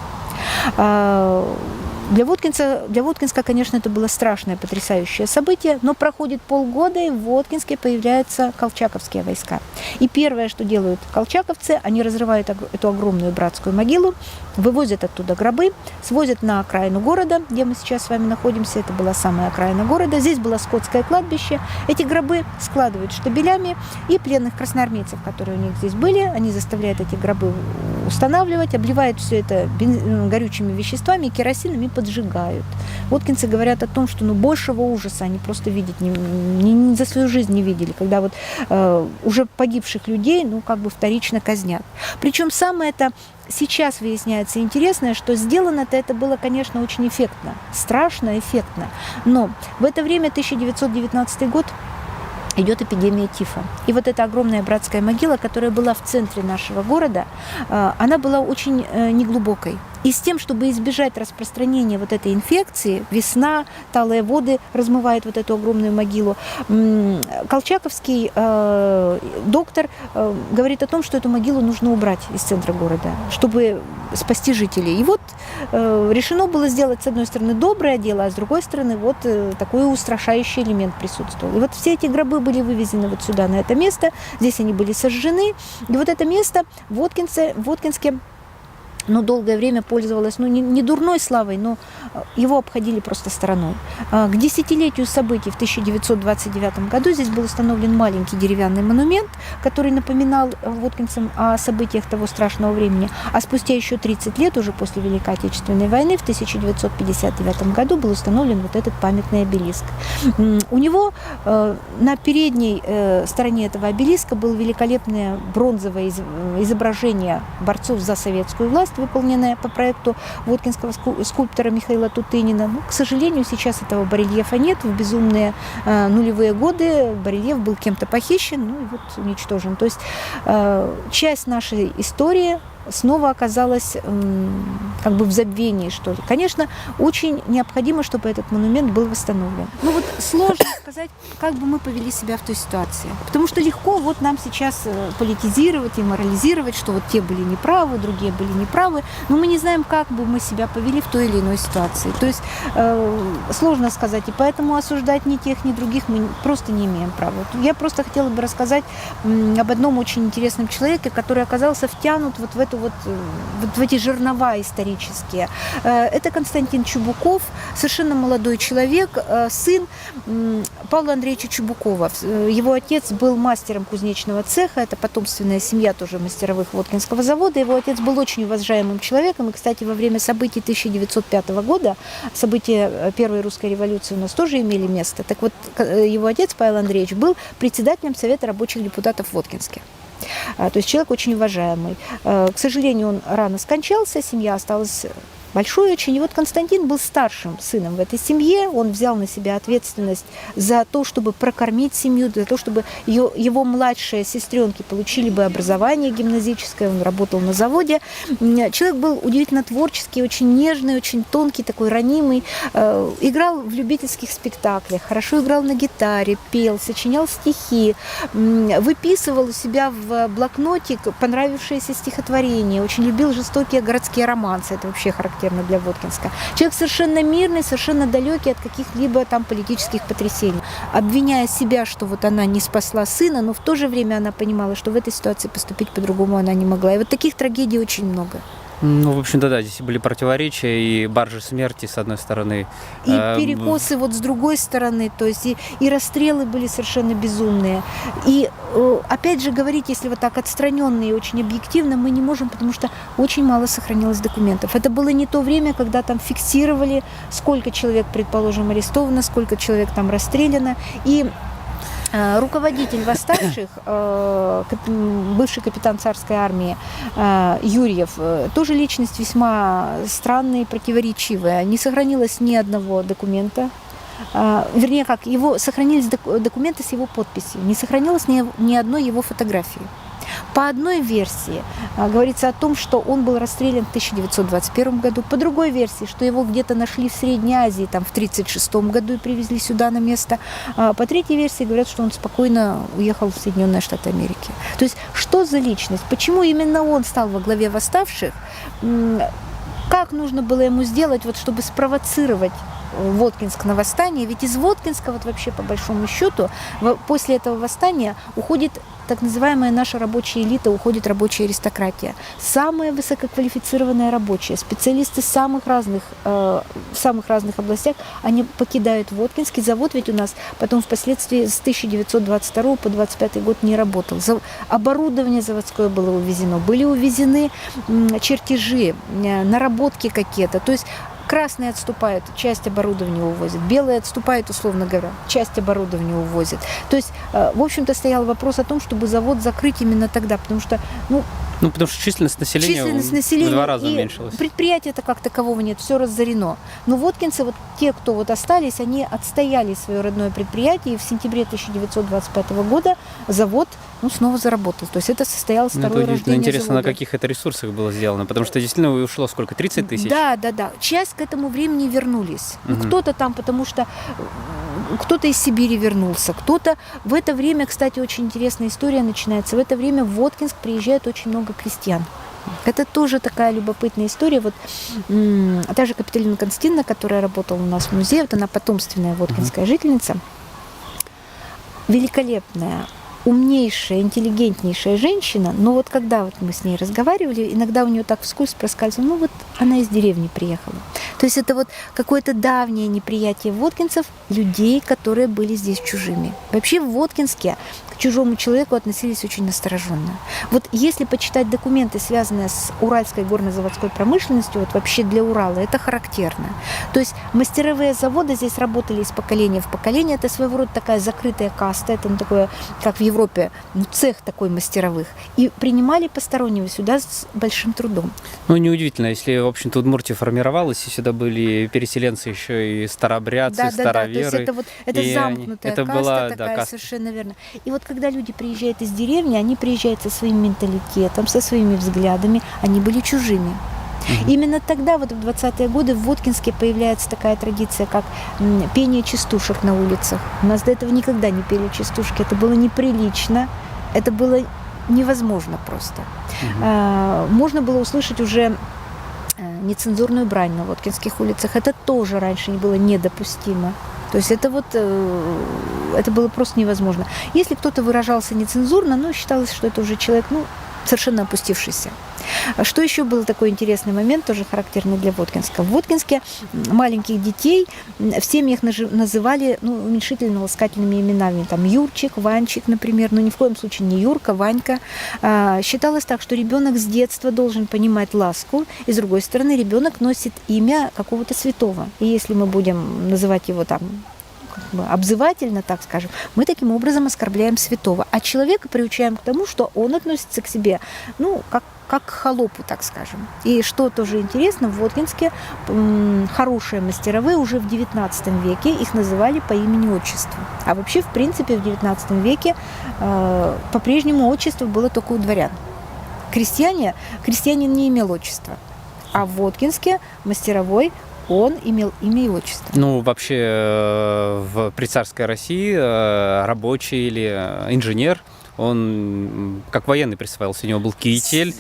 Для Воткинска, конечно, это было страшное, потрясающее событие, но проходит полгода, и в Воткинске появляются колчаковские войска. И первое, что делают колчаковцы, они разрывают эту огромную братскую могилу, вывозят оттуда гробы, свозят на окраину города, где мы сейчас с вами находимся, это была самая окраина города, здесь было скотское кладбище. Эти гробы складывают штабелями, и пленных красноармейцев, которые у них здесь были, они заставляют эти гробы устанавливать, обливают все это горючими веществами, керосином и поджигают. Воткинцы говорят о том, что большего ужаса они просто видеть ни за свою жизнь не видели, когда вот уже погибших людей, вторично казнят. Причем самое это сейчас выясняется интересное, что сделано-то это было, конечно, очень эффектно, страшно эффектно, но в это время, 1919 год, идет эпидемия тифа. И вот эта огромная братская могила, которая была в центре нашего города, она была очень неглубокой. И с тем, чтобы избежать распространения вот этой инфекции, весна, талые воды размывают вот эту огромную могилу, колчаковский доктор говорит о том, что эту могилу нужно убрать из центра города, чтобы спасти жителей. И вот решено было сделать, с одной стороны, доброе дело, а с другой стороны, вот такой устрашающий элемент присутствовал. И вот все эти гробы были вывезены вот сюда, на это место, здесь они были сожжены. И вот это место в Воткинске долгое время пользовалось, не дурной славой, но его обходили просто стороной. К десятилетию событий в 1929 году здесь был установлен маленький деревянный монумент, который напоминал воткинцам о событиях того страшного времени. А спустя еще 30 лет, уже после Великой Отечественной войны, в 1959 году был установлен вот этот памятный обелиск. У него на передней стороне этого обелиска было великолепное бронзовое изображение борцов за советскую власть, выполненная по проекту воткинского скульптора Михаила Тутынина. Но, к сожалению, сейчас этого барельефа нет. В безумные нулевые годы барельеф был кем-то похищен, и вот уничтожен. То есть часть нашей истории снова оказалась в забвении, что ли. Конечно, очень необходимо, чтобы этот монумент был восстановлен. Сложно сказать, как бы мы повели себя в той ситуации. Потому что легко нам сейчас политизировать и морализировать, что вот те были неправы, другие были неправы, но мы не знаем, как бы мы себя повели в той или иной ситуации. То есть сложно сказать, и поэтому осуждать ни тех, ни других мы просто не имеем права. Я просто хотела бы рассказать об одном очень интересном человеке, который оказался втянут в эти жернова исторические. Это Константин Чубуков, совершенно молодой человек, сын Павла Андреевича Чубукова. Его отец был мастером кузнечного цеха, это потомственная семья тоже мастеровых Воткинского завода. Его отец был очень уважаемым человеком, и, кстати, во время событий 1905 года, события Первой русской революции у нас тоже имели место. Так вот, его отец Павел Андреевич был председателем Совета рабочих депутатов в Воткинске. То есть человек очень уважаемый. К сожалению, он рано скончался, семья осталась большой очень. И вот Константин был старшим сыном в этой семье. Он взял на себя ответственность за то, чтобы прокормить семью, за то, чтобы его младшие сестренки получили бы образование гимназическое. Он работал на заводе. Человек был удивительно творческий, очень нежный, очень тонкий, такой ранимый. Играл в любительских спектаклях, хорошо играл на гитаре, пел, сочинял стихи, выписывал у себя в блокнотик понравившиеся стихотворения. Очень любил жестокие городские романсы. Это вообще характерно для Воткинска. Человек совершенно мирный, совершенно далекий от каких-либо там политических потрясений. Обвиняя себя, что вот она не спасла сына, но в то же время она понимала, что в этой ситуации поступить по-другому она не могла. И вот таких трагедий очень много. В общем-то, да, здесь были противоречия и баржи смерти, с одной стороны. И перекосы вот с другой стороны, то есть и расстрелы были совершенно безумные. И опять же говорить, если вот так отстраненно и очень объективно, мы не можем, потому что очень мало сохранилось документов. Это было не то время, когда там фиксировали, сколько человек, предположим, арестовано, сколько человек там расстреляно. И Руководитель восставших, бывший капитан царской армии Юрьев, тоже личность весьма странная и противоречивая. Не сохранилось ни одного документа. Вернее, как, сохранились документы с его подписью, не сохранилось ни одной его фотографии. По одной версии говорится о том, что он был расстрелян в 1921 году, по другой версии, что его где-то нашли в Средней Азии там, в 1936 году и привезли сюда на место. По третьей версии говорят, что он спокойно уехал в Соединенные Штаты Америки. То есть что за личность? Почему именно он стал во главе восставших? Как нужно было ему сделать, вот, чтобы спровоцировать Воткинск на восстание? Ведь из Воткинска, вот вообще по большому счету, после этого восстания уходит так называемая наша рабочая элита, уходит рабочая аристократия. Самая высококвалифицированная рабочая, специалисты в самых разных областях, они покидают Воткинский. Завод ведь у нас потом впоследствии с 1922 по 1925 год не работал. Оборудование заводское было увезено, были увезены чертежи, наработки какие-то. То есть красные отступают, часть оборудования увозят, белые отступают, условно говоря, часть оборудования увозят. То есть, в общем-то, стоял вопрос о том, чтобы завод закрыть именно тогда, потому что, потому что численность населения в 2 раза уменьшилась. Предприятия-то как такового нет, все разорено. Но воткинцы, вот те, кто вот остались, они отстояли свое родное предприятие, и в сентябре 1925 года завод снова заработал. То есть это состоялось второе рождение интересно, завода. на каких это ресурсах было сделано, потому что действительно ушло сколько, 30 тысяч? Да. Часть к этому времени вернулись. Кто-то там, потому что кто-то из Сибири вернулся, кто-то... В это время, кстати, очень интересная история начинается. В это время в Воткинск приезжает очень много крестьян. Это тоже такая любопытная история. Вот та же Капитолина Константиновна, которая работала у нас в музее, вот она потомственная воткинская жительница, великолепная, умнейшая, интеллигентнейшая женщина, но вот когда вот мы с ней разговаривали, иногда у нее так вскользь проскальзывало, вот она из деревни приехала. То есть это вот какое-то давнее неприятие воткинцев, людей, которые были здесь чужими. Вообще в Воткинске к чужому человеку относились очень настороженно. Вот если почитать документы, связанные с уральской горнозаводской промышленностью, вот вообще для Урала, это характерно. То есть мастеровые заводы здесь работали из поколения в поколение, это своего рода такая закрытая каста, это такое, как в Европе, цех такой мастеровых. И принимали постороннего сюда с большим трудом. Неудивительно, если, в общем-то, Удмуртия формировалась, и сюда были переселенцы еще и старообрядцы, староверы. То есть это замкнутая каста была, такая, каста. Совершенно верно. И вот когда люди приезжают из деревни, они приезжают со своим менталитетом, со своими взглядами, они были чужими. Именно тогда, вот в 20-е годы, в Воткинске появляется такая традиция, как пение частушек на улицах. У нас до этого никогда не пели частушки, это было неприлично, это было невозможно просто. Можно было услышать уже нецензурную брань на воткинских улицах, это тоже раньше было недопустимо. То есть это было просто невозможно. Если кто-то выражался нецензурно, считалось, что это уже человек, совершенно опустившийся. Что еще был такой интересный момент, тоже характерный для Воткинска? В Воткинске маленьких детей в семьях называли уменьшительно-ласкательными именами. Там Юрчик, Ванчик, например. Но ни в коем случае не Юрка, Ванька. Считалось так, что ребенок с детства должен понимать ласку, и с другой стороны ребенок носит имя какого-то святого. И если мы будем называть его там обзывательно, так скажем, мы таким образом оскорбляем святого. А человека приучаем к тому, что он относится к себе, как к холопу, так скажем. И что тоже интересно, в Воткинске хорошие мастеровые уже в XIX веке их называли по имени-отчеству. А вообще, в принципе, в XIX веке по-прежнему отчество было только у дворян. Крестьянин не имел отчества. А в Воткинске мастеровой он имел имя и отчество. Вообще при царской России рабочий или инженер, он как военный присваивался. У него был китель,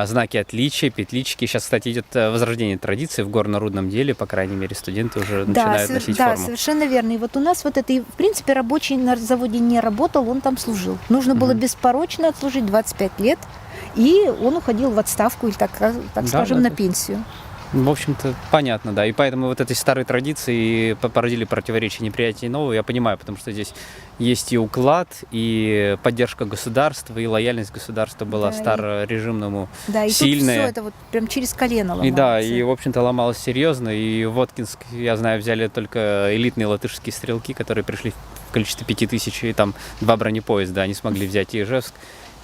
знаки отличия, петлички. Сейчас, кстати, идет возрождение традиции в горно-рудном деле, по крайней мере, студенты уже начинают носить форму. Да, совершенно верно. И вот у нас в принципе, рабочий на заводе не работал, он там служил. Нужно было беспорочно отслужить 25 лет, и он уходил в отставку или, так скажем, на пенсию. В общем-то, понятно, да. И поэтому вот этой старой традиции породили противоречия, неприятия нового. Я понимаю, потому что здесь есть и уклад, и поддержка государства, и лояльность государства была старорежимному сильная. И тут все это прям через колено ломалось. И в общем-то, ломалось серьезно. И в Воткинск, я знаю, взяли только элитные латышские стрелки, которые пришли в количестве 5000, и там 2 бронепоезда, они смогли взять и Ижевск,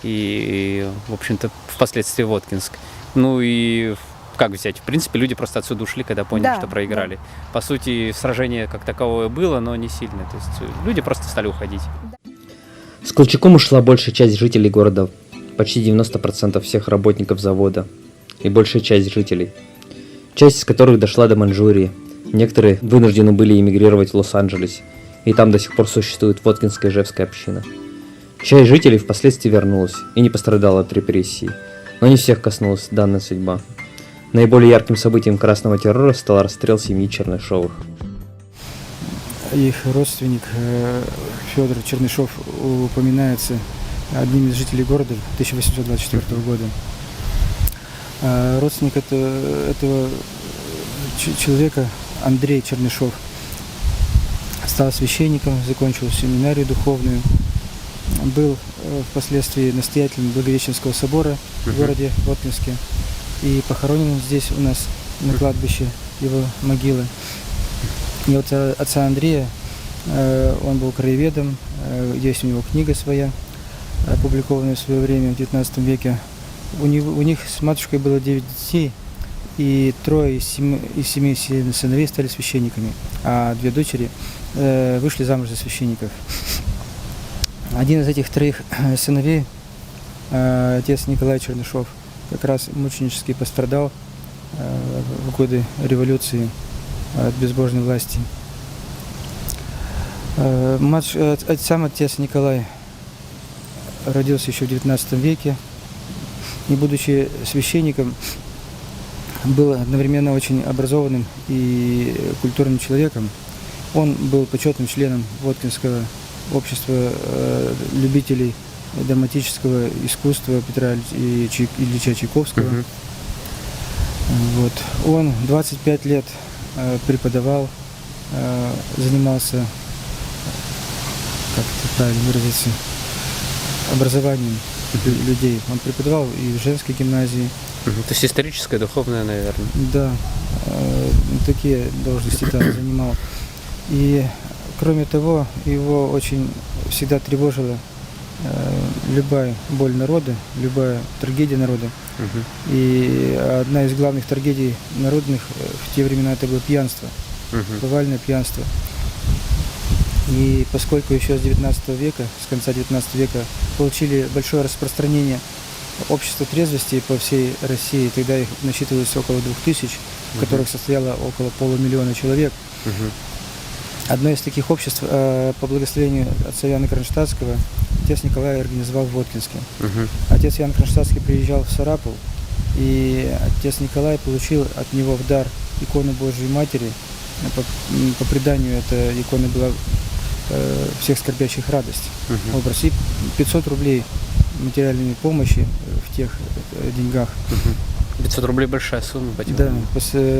и, в общем-то, впоследствии Воткинск. Ну и как взять? В принципе, люди просто отсюда ушли, когда поняли, Да, что проиграли. По сути, сражение как таковое было, но не сильное. То есть люди просто стали уходить. С Колчаком ушла большая часть жителей города, почти 90% всех работников завода и большая часть жителей, часть из которых дошла до Маньчжурии. Некоторые вынуждены были эмигрировать в Лос-Анджелес, и там до сих пор существует Воткинская ижевская община. Часть жителей впоследствии вернулась и не пострадала от репрессий, но не всех коснулась данная судьба. Наиболее ярким событием красного террора стал расстрел семьи Чернышовых. Их родственник Федор Чернышов упоминается одним из жителей города 1824 года. Родственник этого человека, Андрей Чернышов, стал священником, закончил семинарию духовную, был впоследствии настоятелем Благовещенского собора в городе Воткинске и похоронен здесь у нас на кладбище его могилы. И вот отца Андрея, он был краеведом, есть у него книга своя, опубликованная в свое время в XIX веке. У них с матушкой было 9 детей, и 3 из 7 сыновей стали священниками, а 2 дочери вышли замуж за священников. Один из этих 3 сыновей, отец Николай Чернышов, как раз мученически пострадал в годы революции от безбожной власти. Сам отец Николай родился еще в XIX веке и, будучи священником, был одновременно очень образованным и культурным человеком. Он был почетным членом Воткинского общества любителей драматического искусства Петра Ильича Чайковского. Вот. Он 25 лет преподавал, занимался, как это правильно выразиться, образованием людей. Он преподавал и в женской гимназии. То есть историческое, духовное, наверное. Да, такие должности занимал. И кроме того, его очень всегда тревожила любая боль народа, любая трагедия народа. И одна из главных трагедий народных в те времена это было пьянство, повальное пьянство. И поскольку еще с 19 века, с конца 19 века получили большое распространение общества трезвости по всей России, тогда их насчитывалось около 2000, в которых состояло около 500 000 человек. Одно из таких обществ по благословению отца Иоанна Кронштадтского отец Николай организовал в Воткинске. Отец Иоанн Кронштадтский приезжал в Сарапул, и отец Николай получил от него в дар икону Божией Матери. По преданию эта икона была всех скорбящих радость. Образ. И 500 рублей материальной помощи в тех деньгах. 500 рублей большая сумма по тем. Да,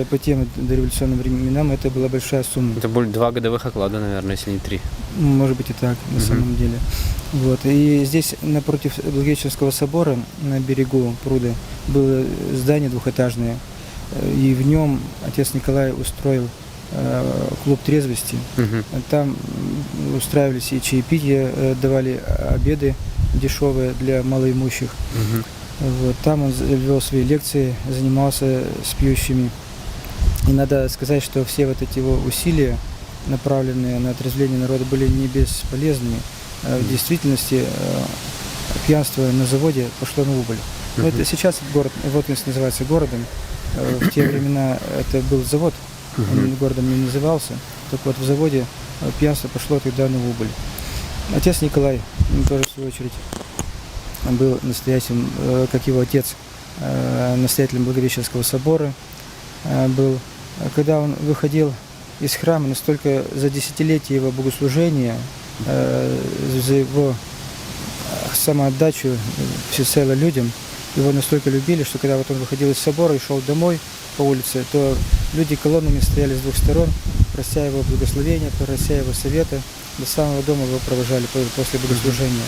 по тем дореволюционным временам это была большая сумма. Это более 2 годовых оклада, наверное, если не 3. Может быть и так, на самом деле. Вот. И здесь напротив Благовещенского собора, на берегу пруда, было здание двухэтажное. И в нем отец Николай устроил клуб трезвости. Там устраивались и чаепития, давали обеды дешевые для малоимущих. Вот. Там он вел свои лекции, занимался с пьющими. И надо сказать, что все вот эти его усилия, направленные на отрезвление народа, были не бесполезными. В действительности пьянство на заводе пошло на убыль. Но это сейчас город Воткинск называется городом. В те времена это был завод, он городом не назывался. Так вот, в заводе пьянство пошло тогда на убыль. Отец Николай тоже, в свою очередь, был настоятелем, как его отец, настоятелем Благовещенского собора был. Когда он выходил из храма, настолько за десятилетие его богослужения, за его самоотдачу всецело людям, его настолько любили, что когда вот он выходил из собора и шел домой по улице, то люди колоннами стояли с двух сторон, прося его благословения, прося его совета, до самого дома его провожали после богослужения.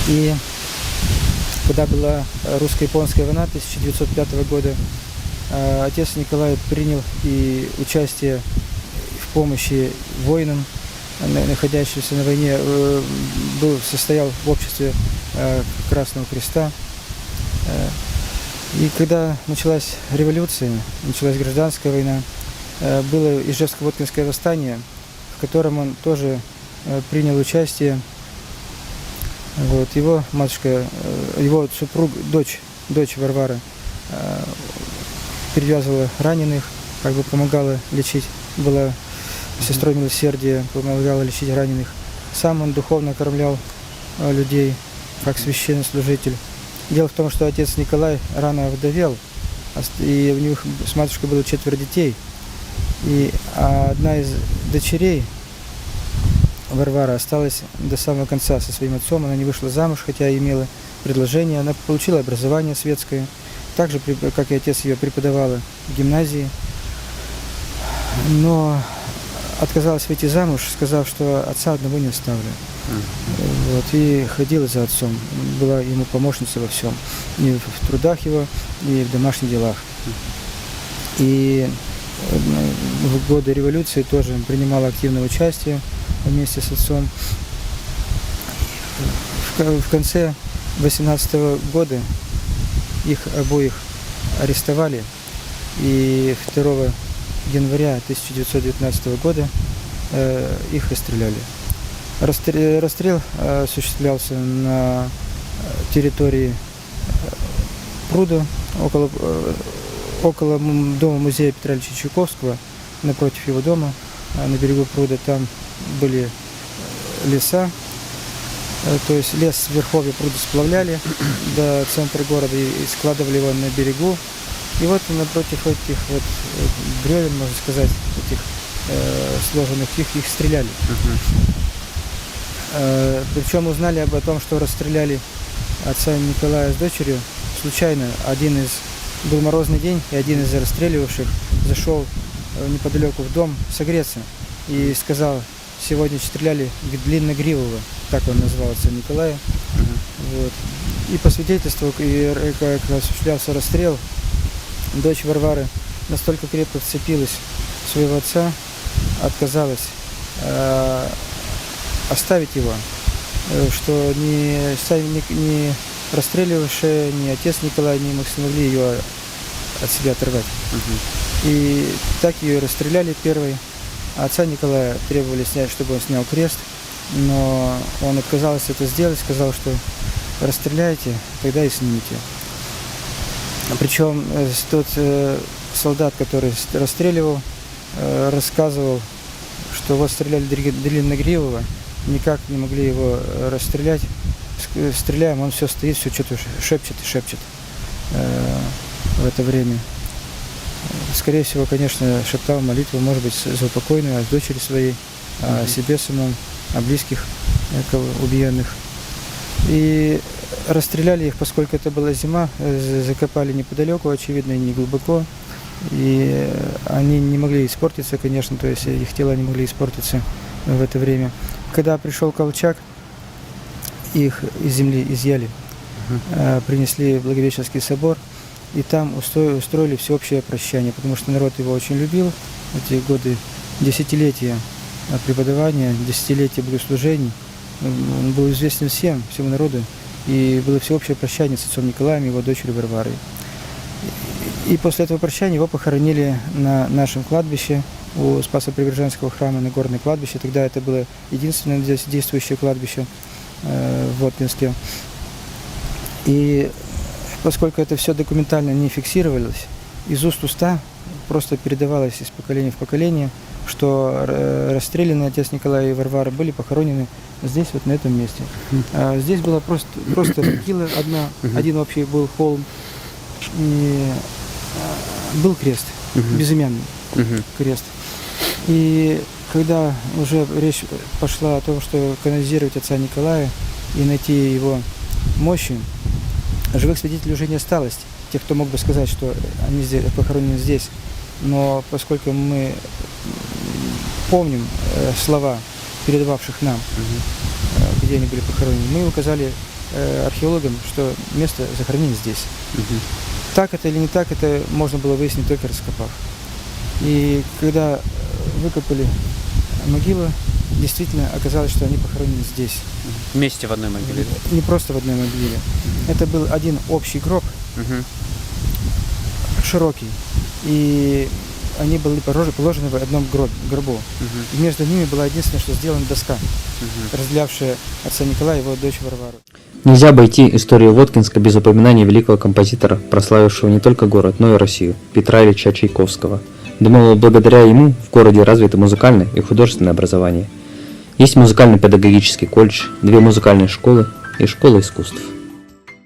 И когда была русско-японская война 1905 года, отец Николай принял и участие в помощи воинам находящийся на войне, состоял в обществе Красного Креста. И когда началась революция, началась гражданская война, было Ижевско-Воткинское восстание, в котором он тоже принял участие. Вот, его матушка, его супруг, дочь Варвара, перевязывала раненых, как бы помогала лечить, была сестрой милосердия, помогала лечить раненых. Сам он духовно кормлял людей, как священнослужитель. Дело в том, что отец Николай рано овдовел, и у них с матушкой было 4 детей. И одна из дочерей, Варвара, осталась до самого конца со своим отцом. Она не вышла замуж, хотя и имела предложение. Она получила образование светское, так же, как и отец ее, преподавала в гимназии. Но отказалась выйти замуж, сказав, что отца одного не оставлю. Вот, и ходила за отцом, была ему помощницей во всем, и в трудах его, и в домашних делах. И в годы революции тоже принимала активное участие вместе с отцом. В конце 18 года их обоих арестовали, и 2 января 1919 года их расстреляли. Расстрел осуществлялся на территории пруда, около дома музея Петра Ильича Чайковского, напротив его дома, на берегу пруда. Там были леса, то есть лес с верховья пруда сплавляли до центра города и складывали его на берегу. И вот напротив этих вот бревен, можно сказать, этих сложенных, их стреляли. Причем узнали об том, что расстреляли отца Николая с дочерью случайно. Был морозный день, и один из расстреливавших зашел неподалеку в дом согреться и сказал: сегодня стреляли Длинногривого, так он назвал отца Николая. Вот. И по свидетельству, как осуществлялся расстрел, дочь Варвары настолько крепко вцепилась в своего отца, отказалась оставить его, что ни расстреливавшие, ни отец Николай не смогли ее от себя оторвать. И так ее расстреляли первой. А отца Николая требовали снять, чтобы он снял крест, но он отказался это сделать, сказал, что расстреляйте, тогда и снимите. Причем тот солдат, который расстреливал, рассказывал, что вот стреляли Длинногривого, никак не могли его расстрелять. Стреляем, он все стоит, все что-то шепчет и шепчет в это время. Скорее всего, конечно, шептал молитву, может быть, за упокойную, о дочери своей, о себе самом, о близких убиенных. И расстреляли их, поскольку это была зима, закопали неподалеку, очевидно, и не глубоко. И они не могли испортиться, конечно, то есть их тела не могли испортиться в это время. Когда пришел Колчак, их из земли изъяли, принесли в Благовещенский собор, и там устроили всеобщее прощание, потому что народ его очень любил. Эти годы, десятилетия преподавания, десятилетия богослужений, он был известен всему народу, и было всеобщее прощание с отцом Николаем и его дочерью Варварой. И после этого прощания его похоронили на нашем кладбище, у Спасо-Преображенского храма, на Горное кладбище. Тогда это было единственное здесь действующее кладбище в Воткинске. И поскольку это все документально не фиксировалось, из уст в уста просто передавалось из поколения в поколение, что расстрелянные отец Николай и Варвара были похоронены здесь, вот на этом месте. Здесь была просто могила одна, один общий был холм, и был крест, безымянный крест. И когда уже речь пошла о том, что канонизировать отца Николая и найти его мощи, живых свидетелей уже не осталось, тех, кто мог бы сказать, что они здесь, похоронены здесь. Но поскольку мы помним слова, передававших нам, где они были похоронены, мы указали археологам, что место захоронения здесь. Так это или не так, это можно было выяснить, только раскопав. И когда выкопали могилу, действительно оказалось, что они похоронены здесь. Вместе в одной могиле. Не просто в одной могиле. Это был один общий гроб, широкий, и они были положены в одном гробу. И между ними была единственное, что сделана доска, разделявшая отца Николая и его дочь Варвару. Нельзя обойти историю Воткинска без упоминания великого композитора, прославившего не только город, но и Россию, Петра Ильича Чайковского. Думаю, благодаря ему в городе развито музыкальное и художественное образование. Есть музыкально-педагогический колледж, 2 музыкальные школы и школа искусств.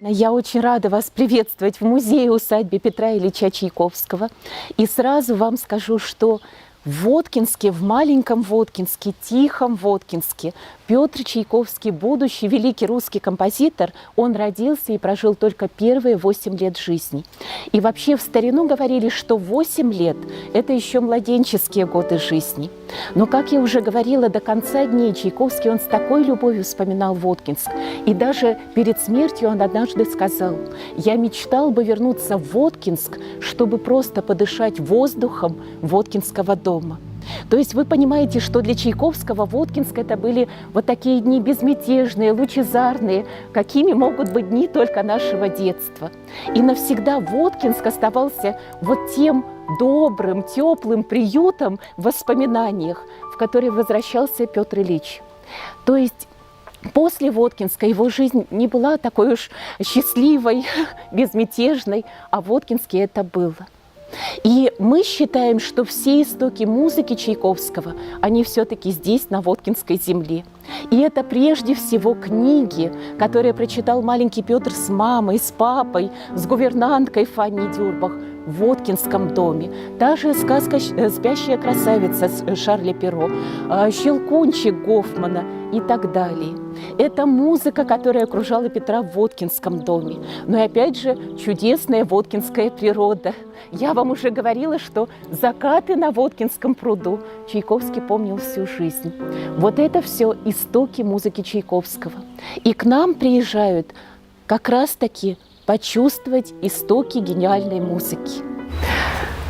Я очень рада вас приветствовать в музее-усадьбе Петра Ильича Чайковского. И сразу вам скажу, что в Воткинске, в маленьком Воткинске, тихом Воткинске, Петр Чайковский, будущий великий русский композитор, он родился и прожил только первые 8 лет жизни. И вообще в старину говорили, что 8 лет – это еще младенческие годы жизни. Но, как я уже говорила, до конца дней Чайковский, он с такой любовью вспоминал Воткинск. И даже перед смертью он однажды сказал: «Я мечтал бы вернуться в Воткинск, чтобы просто подышать воздухом Воткинского дома». То есть вы понимаете, что для Чайковского Воткинск это были вот такие дни безмятежные, лучезарные, какими могут быть дни только нашего детства. И навсегда Воткинск оставался вот тем добрым, теплым приютом в воспоминаниях, в который возвращался Петр Ильич. То есть после Воткинска его жизнь не была такой уж счастливой, безмятежной, а в Воткинске это было. И мы считаем, что все истоки музыки Чайковского, они все-таки здесь, на Воткинской земле. И это прежде всего книги, которые прочитал маленький Петр с мамой, с папой, с гувернанткой Фанни Дюрбах в Воткинском доме. Та же сказка «Спящая красавица» Шарля Перро, «Щелкунчик» Гофмана и так далее. Это музыка, которая окружала Петра в Воткинском доме. Но и опять же чудесная воткинская природа. Я вам уже говорила, что закаты на Воткинском пруду Чайковский помнил всю жизнь. Вот это все истоки музыки Чайковского. И к нам приезжают как раз-таки почувствовать истоки гениальной музыки.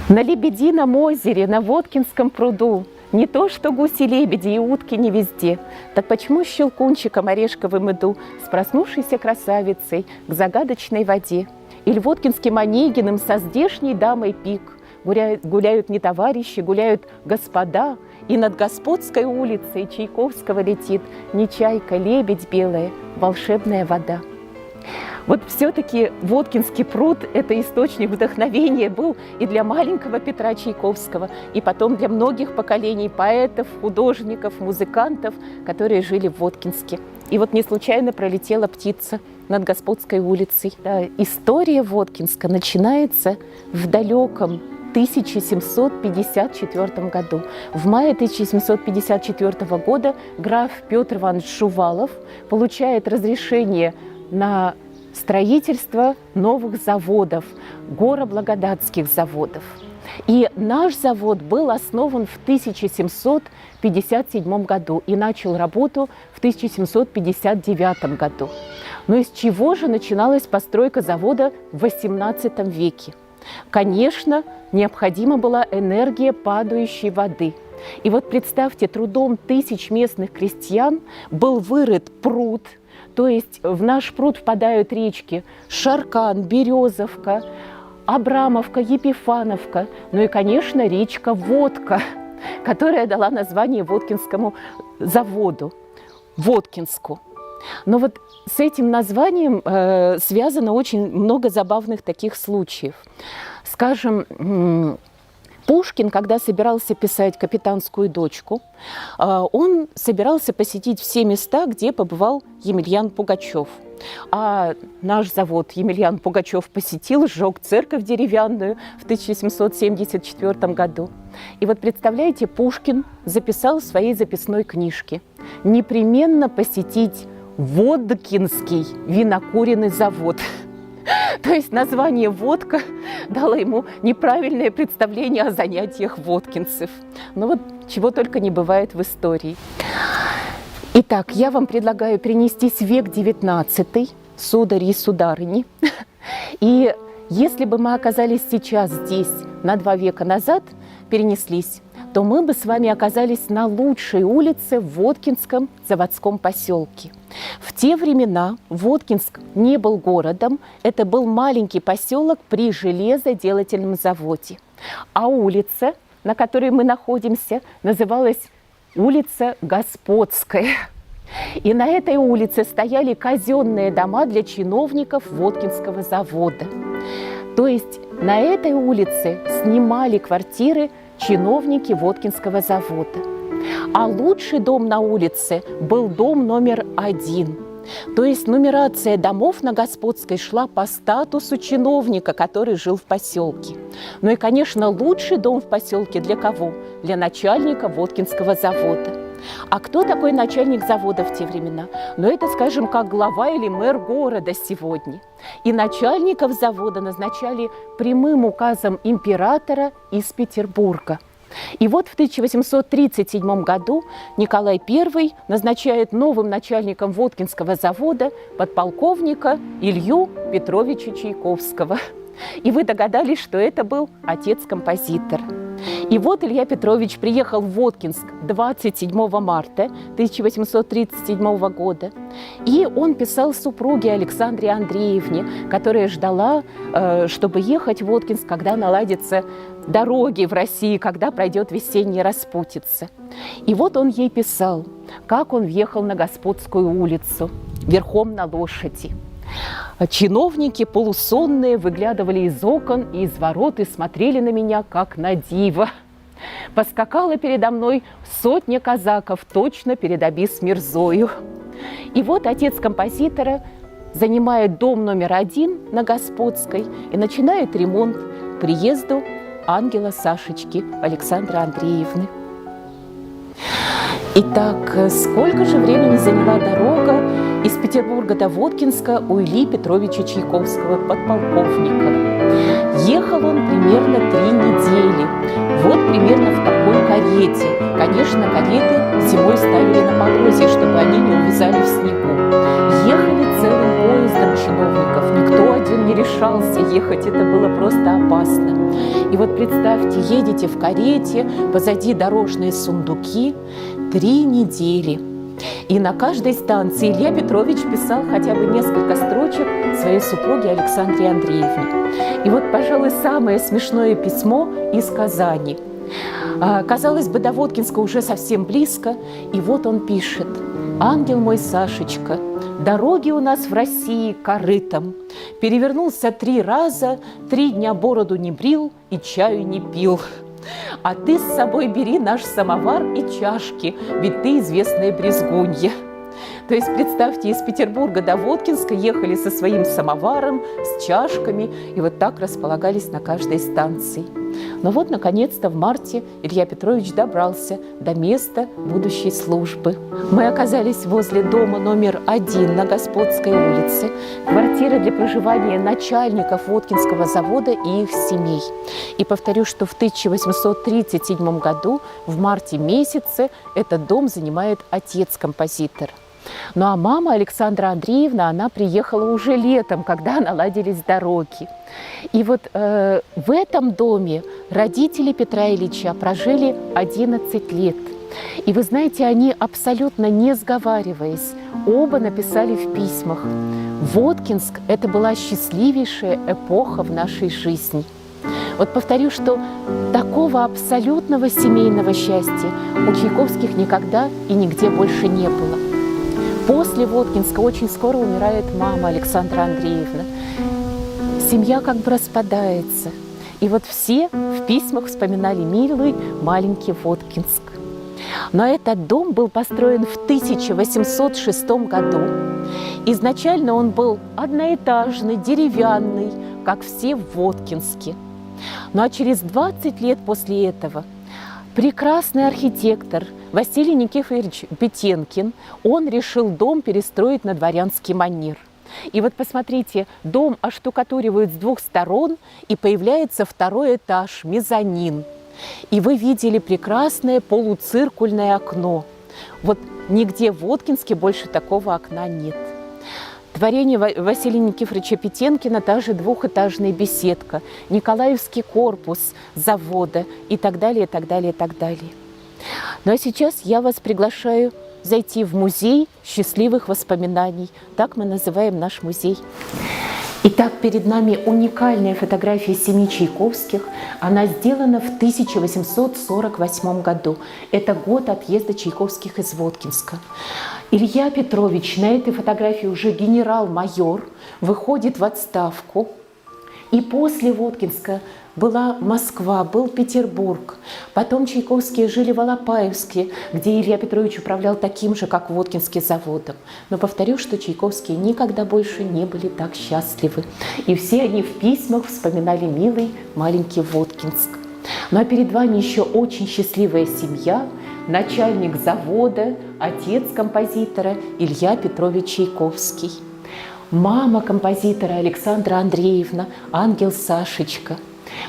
На Лебедином озере, на Воткинском пруду не то что гуси-лебеди и утки не везде. Так почему с Щелкунчиком Орешковым иду, с проснувшейся красавицей к загадочной воде? Или Воткинским Онегиным со здешней дамой пик? Гуляют не товарищи, гуляют господа, и над Господской улицей Чайковского летит не чайка, лебедь белая, волшебная вода. Вот все-таки Воткинский пруд – это источник вдохновения был и для маленького Петра Чайковского, и потом для многих поколений поэтов, художников, музыкантов, которые жили в Воткинске. И вот не случайно пролетела птица над Господской улицей. Да, история Воткинска начинается в далеком 1754 году. В мае 1754 года граф Петр Иванович Шувалов получает разрешение на строительство новых заводов, горо-благодатских заводов. И наш завод был основан в 1757 году и начал работу в 1759 году. Но из чего же начиналась постройка завода в XVIII веке? Конечно, необходима была энергия падающей воды. И вот представьте, трудом тысяч местных крестьян был вырыт пруд. То есть в наш пруд впадают речки Шаркан, Березовка, Абрамовка, Епифановка, ну и, конечно, речка Водка, которая дала название Воткинскому заводу, Воткинску. Но вот с этим названием связано очень много забавных таких случаев. Скажем, Пушкин, когда собирался писать «Капитанскую дочку», он собирался посетить все места, где побывал Емельян Пугачев. А наш завод Емельян Пугачев посетил, сжег церковь деревянную в 1774 году. И вот представляете, Пушкин записал в своей записной книжке: непременно посетить Воткинский винокуренный завод. То есть название «водка» дало ему неправильное представление о занятиях воткинцев. Но вот чего только не бывает в истории. Итак, я вам предлагаю перенестись в век XIX, судари и сударыни. И если бы мы оказались сейчас здесь на 2 века назад, перенеслись, то мы бы с вами оказались на лучшей улице в Воткинском заводском поселке. В те времена Воткинск не был городом, это был маленький поселок при железоделательном заводе. А улица, на которой мы находимся, называлась улица Господская. И на этой улице стояли казенные дома для чиновников Воткинского завода. То есть на этой улице снимали квартиры чиновники Воткинского завода. А лучший дом на улице был дом номер 1. То есть нумерация домов на Господской шла по статусу чиновника, который жил в поселке. Ну и, конечно, лучший дом в поселке для кого? Для начальника Воткинского завода. А кто такой начальник завода в те времена? Ну, это, скажем, как глава или мэр города сегодня. И начальников завода назначали прямым указом императора из Петербурга. И вот в 1837 году Николай I назначает новым начальником Воткинского завода подполковника Илью Петровича Чайковского. И вы догадались, что это был отец-композитор. И вот Илья Петрович приехал в Воткинск 27 марта 1837 года. И он писал супруге Александре Андреевне, которая ждала, чтобы ехать в Воткинск, когда наладятся дороги в России, когда пройдет весенняя распутица. И вот он ей писал, как он въехал на Господскую улицу верхом на лошади. Чиновники полусонные выглядывали из окон и из ворот и смотрели на меня, как на диво. Поскакала передо мной сотня казаков, точно перед Абис Мирзою. И вот отец композитора занимает дом номер 1 на Господской и начинает ремонт к приезду ангела Сашечки Александры Андреевны. Итак, сколько же времени заняла дорога из Петербурга до Воткинска у Ильи Петровича Чайковского, подполковника? Ехал он примерно 3 недели. Вот примерно в такой карете. Конечно, кареты зимой ставили на полозья, чтобы они не увязали в снегу. Ехали целым поездом чиновников. Никто один не решался ехать, это было просто опасно. И вот представьте, едете в карете, позади дорожные сундуки, 3 недели. И на каждой станции Илья Петрович писал хотя бы несколько строчек своей супруге Александре Андреевне. И вот, пожалуй, самое смешное письмо из Казани. Казалось бы, до Воткинска уже совсем близко, и вот он пишет: «Ангел мой Сашечка, дороги у нас в России корытом. Перевернулся 3 раза, 3 дня бороду не брил и чаю не пил. А ты с собой бери наш самовар и чашки, ведь ты известная брезгунья». То есть, представьте, из Петербурга до Воткинска ехали со своим самоваром, с чашками, и вот так располагались на каждой станции. Но вот, наконец-то, в марте Илья Петрович добрался до места будущей службы. Мы оказались возле дома номер 1 на Господской улице, квартира для проживания начальников Воткинского завода и их семей. И повторю, что в 1837 году, в марте месяце, этот дом занимает отец-композитор. Ну а мама Александра Андреевна, она приехала уже летом, когда наладились дороги. И вот в этом доме родители Петра Ильича прожили 11 лет. И вы знаете, они абсолютно не сговариваясь, оба написали в письмах: «Воткинск – это была счастливейшая эпоха в нашей жизни». Вот повторю, что такого абсолютного семейного счастья у Чайковских никогда и нигде больше не было. После Воткинска очень скоро умирает мама Александра Андреевна. Семья как бы распадается. И вот все в письмах вспоминали милый маленький Воткинск. Но этот дом был построен в 1806 году. Изначально он был одноэтажный, деревянный, как все в Воткинске. Ну а через 20 лет после этого прекрасный архитектор Василий Никифорович Петенкин, он решил дом перестроить на дворянский манер. И вот посмотрите, дом оштукатуривают с 2 сторон, и появляется 2-й этаж, мезонин. И вы видели прекрасное полуциркульное окно. Вот нигде в Воткинске больше такого окна нет. Творение Василия Никифоровича Петенкина, та же двухэтажная беседка, Николаевский корпус завода и так далее, и так далее, и так далее. Ну а сейчас я вас приглашаю зайти в музей счастливых воспоминаний. Так мы называем наш музей. Итак, перед нами уникальная фотография семьи Чайковских. Она сделана в 1848 году. Это год отъезда Чайковских из Воткинска. Илья Петрович на этой фотографии уже генерал-майор, выходит в отставку. И после Воткинска была Москва, был Петербург. Потом Чайковские жили в Алапаевске, где Илья Петрович управлял таким же, как Воткинский, заводом. Но повторю, что Чайковские никогда больше не были так счастливы. И все они в письмах вспоминали милый маленький Воткинск. Ну а перед вами еще очень счастливая семья, начальник завода, отец композитора Илья Петрович Чайковский. Мама композитора Александра Андреевна, ангел Сашечка.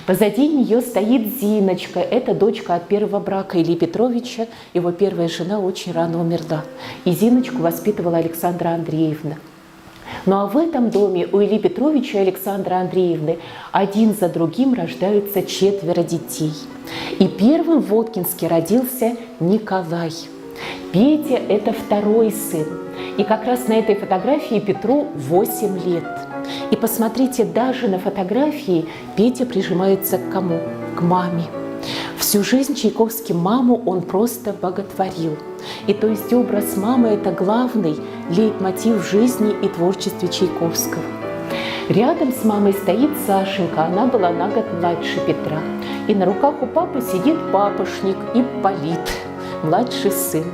Позади нее стоит Зиночка, это дочка от первого брака Ильи Петровича, его первая жена очень рано умерла. И Зиночку воспитывала Александра Андреевна. Ну а в этом доме у Ильи Петровича и Александры Андреевны один за другим рождаются 4 детей. И первым в Воткинске родился Николай. Петя – это второй сын. И как раз на этой фотографии Петру 8 лет. И посмотрите, даже на фотографии Петя прижимается к кому? К маме. Всю жизнь Чайковский маму он просто боготворил. И то есть образ мамы – это главный лейтмотив жизни и творчестве Чайковского. Рядом с мамой стоит Сашенька, она была на год младше Петра. И на руках у папы сидит папошник Ипполит, младший сын.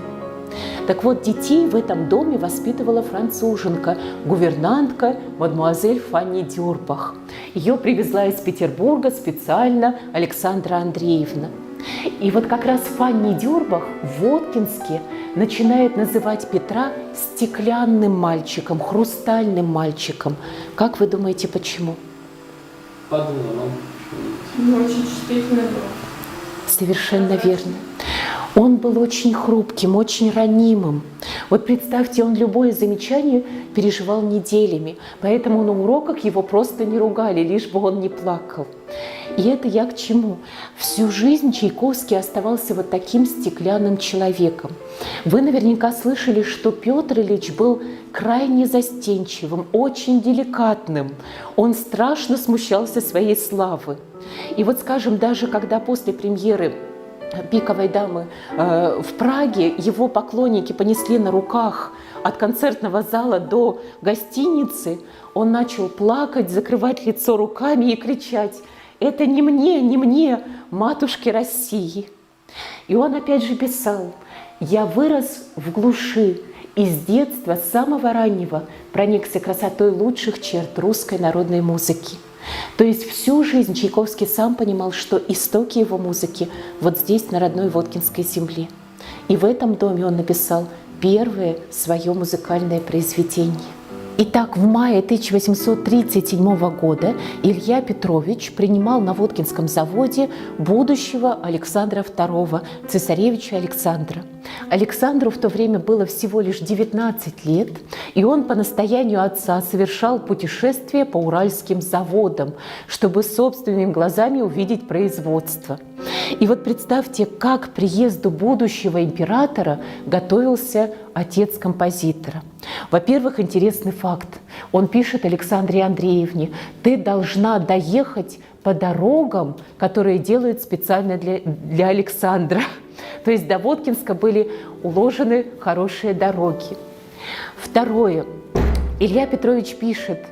Так вот, детей в этом доме воспитывала француженка, гувернантка мадемуазель Фанни Дюрбах. Ее привезла из Петербурга специально Александра Андреевна. И вот как раз Фанни Дюрбах в Воткинске начинает называть Петра стеклянным мальчиком, хрустальным мальчиком. Как вы думаете, почему? Подумала. Очень чувствительный был. Совершенно верно. Он был очень хрупким, очень ранимым. Вот представьте, он любое замечание переживал неделями, поэтому на уроках его просто не ругали, лишь бы он не плакал. И это я к чему? Всю жизнь Чайковский оставался вот таким стеклянным человеком. Вы наверняка слышали, что Петр Ильич был крайне застенчивым, очень деликатным. Он страшно смущался своей славы. И вот, скажем, даже когда после премьеры «Пиковой дамы» в Праге его поклонники понесли на руках от концертного зала до гостиницы, он начал плакать, закрывать лицо руками и кричать: «Это не мне, не мне, матушке России!» И он опять же писал: «Я вырос в глуши и с детства, с самого раннего, проникся красотой лучших черт русской народной музыки». То есть всю жизнь Чайковский сам понимал, что истоки его музыки вот здесь, на родной Воткинской земле. И в этом доме он написал первое свое музыкальное произведение. Итак, в мае 1837 года Илья Петрович принимал на Воткинском заводе будущего Александра II, цесаревича Александра. Александру в то время было всего лишь 19 лет, и он по настоянию отца совершал путешествие по уральским заводам, чтобы собственными глазами увидеть производство. И вот представьте, как к приезду будущего императора готовился отец композитора. Во-первых, интересный факт. Он пишет Александре Андреевне: «Ты должна доехать по дорогам, которые делают специально для Александра». То есть до Воткинска были уложены хорошие дороги. Второе. Илья Петрович пишет: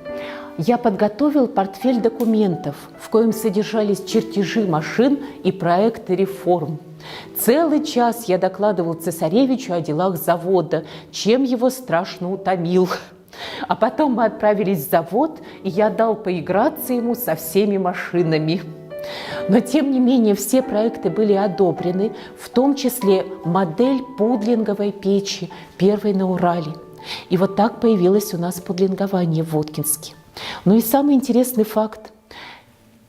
«Я подготовил портфель документов, в коем содержались чертежи машин и проекты реформ. Целый час я докладывал цесаревичу о делах завода, чем его страшно утомил. А потом мы отправились в завод, и я дал поиграться ему со всеми машинами». Но, тем не менее, все проекты были одобрены, в том числе модель пудлинговой печи, первой на Урале. И вот так появилось у нас пудлингование в Воткинске. Ну и самый интересный факт.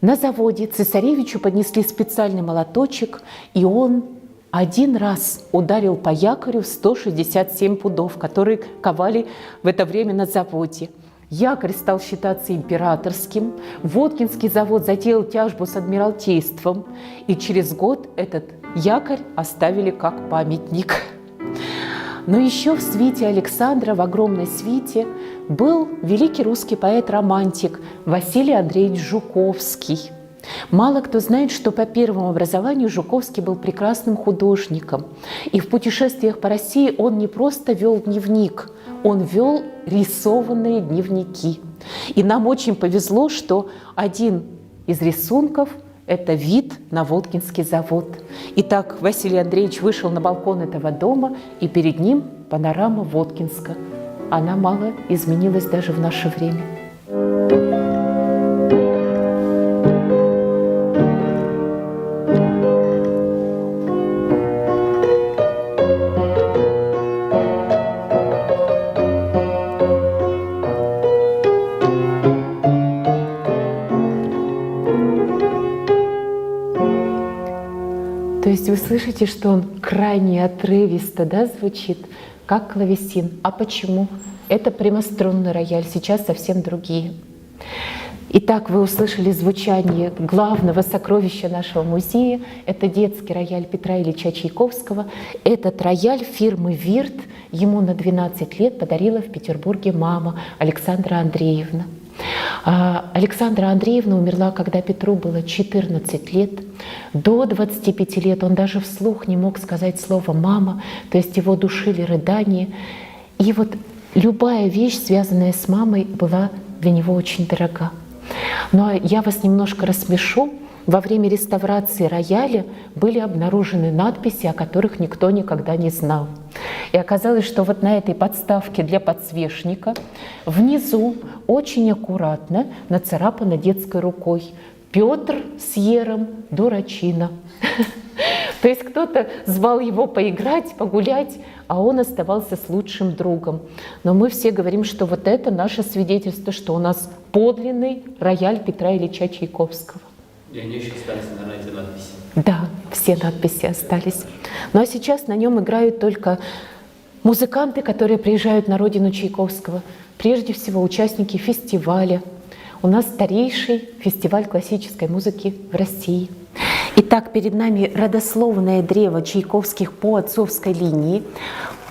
На заводе цесаревичу поднесли специальный молоточек, и он один раз ударил по якорю 167 пудов, которые ковали в это время на заводе. якорь стал считаться императорским, Воткинский завод затеял тяжбу с Адмиралтейством, и через год этот якорь оставили как памятник. Но еще в свите Александра, в огромной свите, был великий русский поэт-романтик Василий Андреевич Жуковский. Мало кто знает, что по первому образованию Жуковский был прекрасным художником. И в путешествиях по России он не просто вел дневник, он вел рисованные дневники. И нам очень повезло, что один из рисунков – это вид на Воткинский завод. Итак, Василий Андреевич вышел на балкон этого дома, и перед ним панорама Воткинска. Она мало изменилась даже в наше время. То есть вы слышите, что он крайне отрывисто, да, звучит, как клавесин. А почему? Это прямострунный рояль, сейчас совсем другие. Итак, вы услышали звучание главного сокровища нашего музея. Это детский рояль Петра Ильича Чайковского. Этот рояль фирмы «Вирт» ему на 12 лет подарила в Петербурге мама Александра Андреевна. Александра Андреевна умерла, когда Петру было 14 лет. До 25 лет он даже вслух не мог сказать слово «мама», то есть его душили рыдания. И вот любая вещь, связанная с мамой, была для него очень дорога. Но я вас немножко рассмешу. Во время реставрации рояля были обнаружены надписи, о которых никто никогда не знал. И оказалось, что вот на этой подставке для подсвечника внизу очень аккуратно нацарапано детской рукой «Петр с Ером дурачина». То есть кто-то звал его поиграть, погулять, а он оставался с лучшим другом. Но мы все говорим, что вот это наше свидетельство, что у нас подлинный рояль Петра Ильича Чайковского. И они еще остались, наверное, эти надписи. Да, все надписи остались. Ну а сейчас на нем играют только музыканты, которые приезжают на родину Чайковского. Прежде всего участники фестиваля. У нас старейший фестиваль классической музыки в России. Итак, перед нами родословное древо Чайковских по отцовской линии.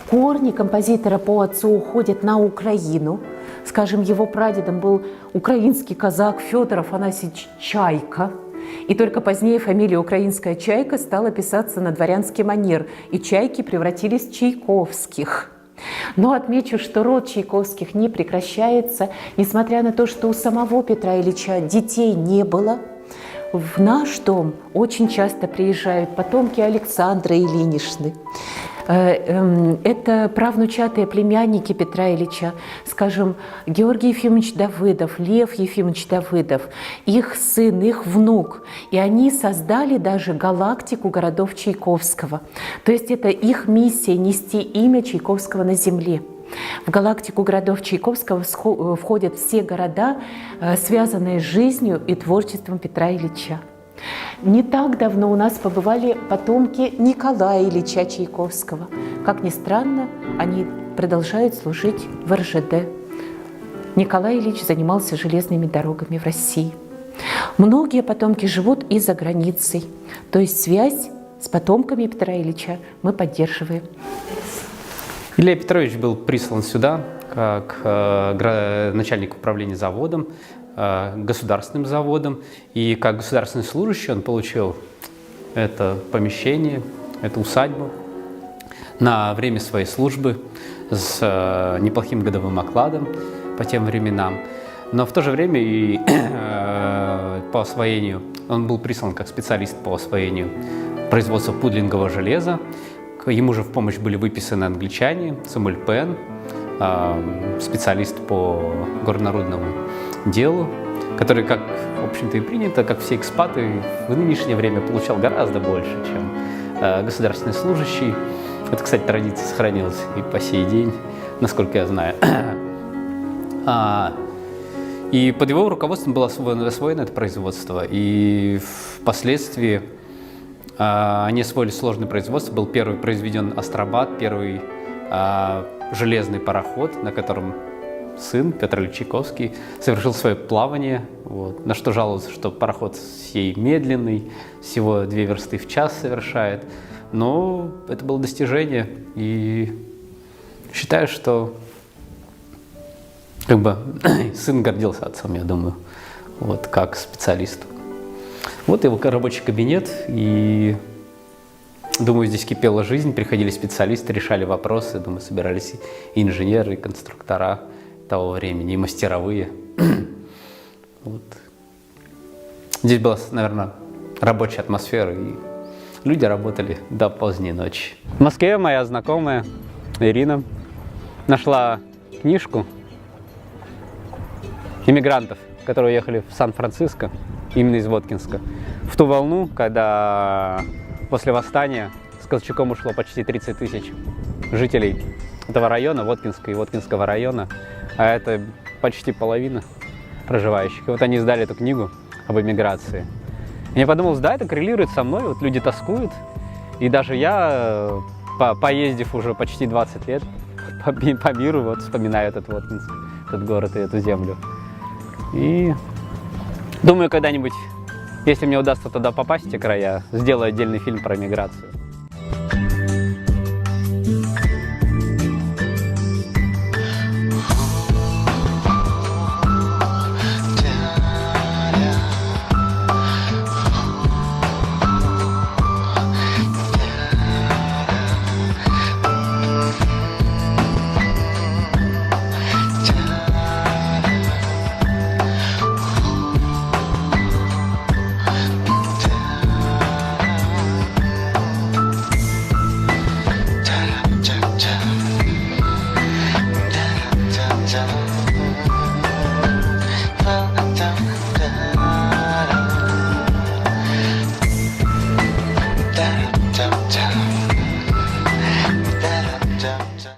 Корни композитора по отцу уходят на Украину. Скажем, его прадедом был украинский казак Федор Афанасьевич Чайка. И только позднее фамилия украинская Чайка стала писаться на дворянский манер, и Чайки превратились в Чайковских. Но отмечу, что род Чайковских не прекращается, несмотря на то, что у самого Петра Ильича детей не было. В наш дом очень часто приезжают потомки Александра Ильиничны. Это правнучатые племянники Петра Ильича, скажем, Георгий Ефимович Давыдов, Лев Ефимович Давыдов, их сын, их внук. И они создали даже галактику городов Чайковского. То есть это их миссия – нести имя Чайковского на земле. В галактику городов Чайковского входят все города, связанные с жизнью и творчеством Петра Ильича. Не так давно у нас побывали потомки Николая Ильича Чайковского. Как ни странно, они продолжают служить в РЖД. Николай Ильич занимался железными дорогами в России. Многие потомки живут и за границей. То есть связь с потомками Петра Ильича мы поддерживаем. Илья Петрович был прислан сюда как начальник управления заводом, государственным заводом. И как государственный служащий он получил это помещение, эту усадьбу на время своей службы с неплохим годовым окладом по тем временам. Но в то же время и по освоению, он был прислан как специалист по освоению производства пудлингового железа. Ему же в помощь были выписаны англичане, Самуэль Пен, специалист по горнорудному делу, который, как, в общем-то, и принято, как все экспаты, в нынешнее время получал гораздо больше, чем государственный служащий. Это, кстати, традиция сохранилась и по сей день, насколько я знаю. И под его руководством было освоено это производство. И впоследствии они освоили сложное производство. Был первый произведен Астробат, первый железный пароход, на котором сын Петр Ильич Чайковский совершил свое плавание, вот, на что жалуется, что пароход сей медленный, всего 2 версты в час совершает. Но это было достижение, и считаю, что как бы сын гордился отцом, я думаю, вот, как специалист. Вот его рабочий кабинет, и думаю, здесь кипела жизнь, приходили специалисты, решали вопросы, думаю, собирались и инженеры, и конструктора того времени, и мастеровые. Вот. Здесь была, наверное, рабочая атмосфера, и люди работали до поздней ночи. В Москве моя знакомая Ирина нашла книжку иммигрантов, которые уехали в Сан-Франциско, именно из Воткинска, в ту волну, когда после восстания с Колчаком ушло почти 30 тысяч жителей этого района, Воткинска и Воткинского района, а это почти половина проживающих. И вот они издали эту книгу об эмиграции. И я подумал, да, это коррелирует со мной, вот люди тоскуют, и даже я, поездив уже почти 20 лет по миру, вот вспоминаю этот Воткинск, этот город и эту землю. И думаю, когда-нибудь, если мне удастся туда попасть, в те края, сделаю отдельный фильм про миграцию.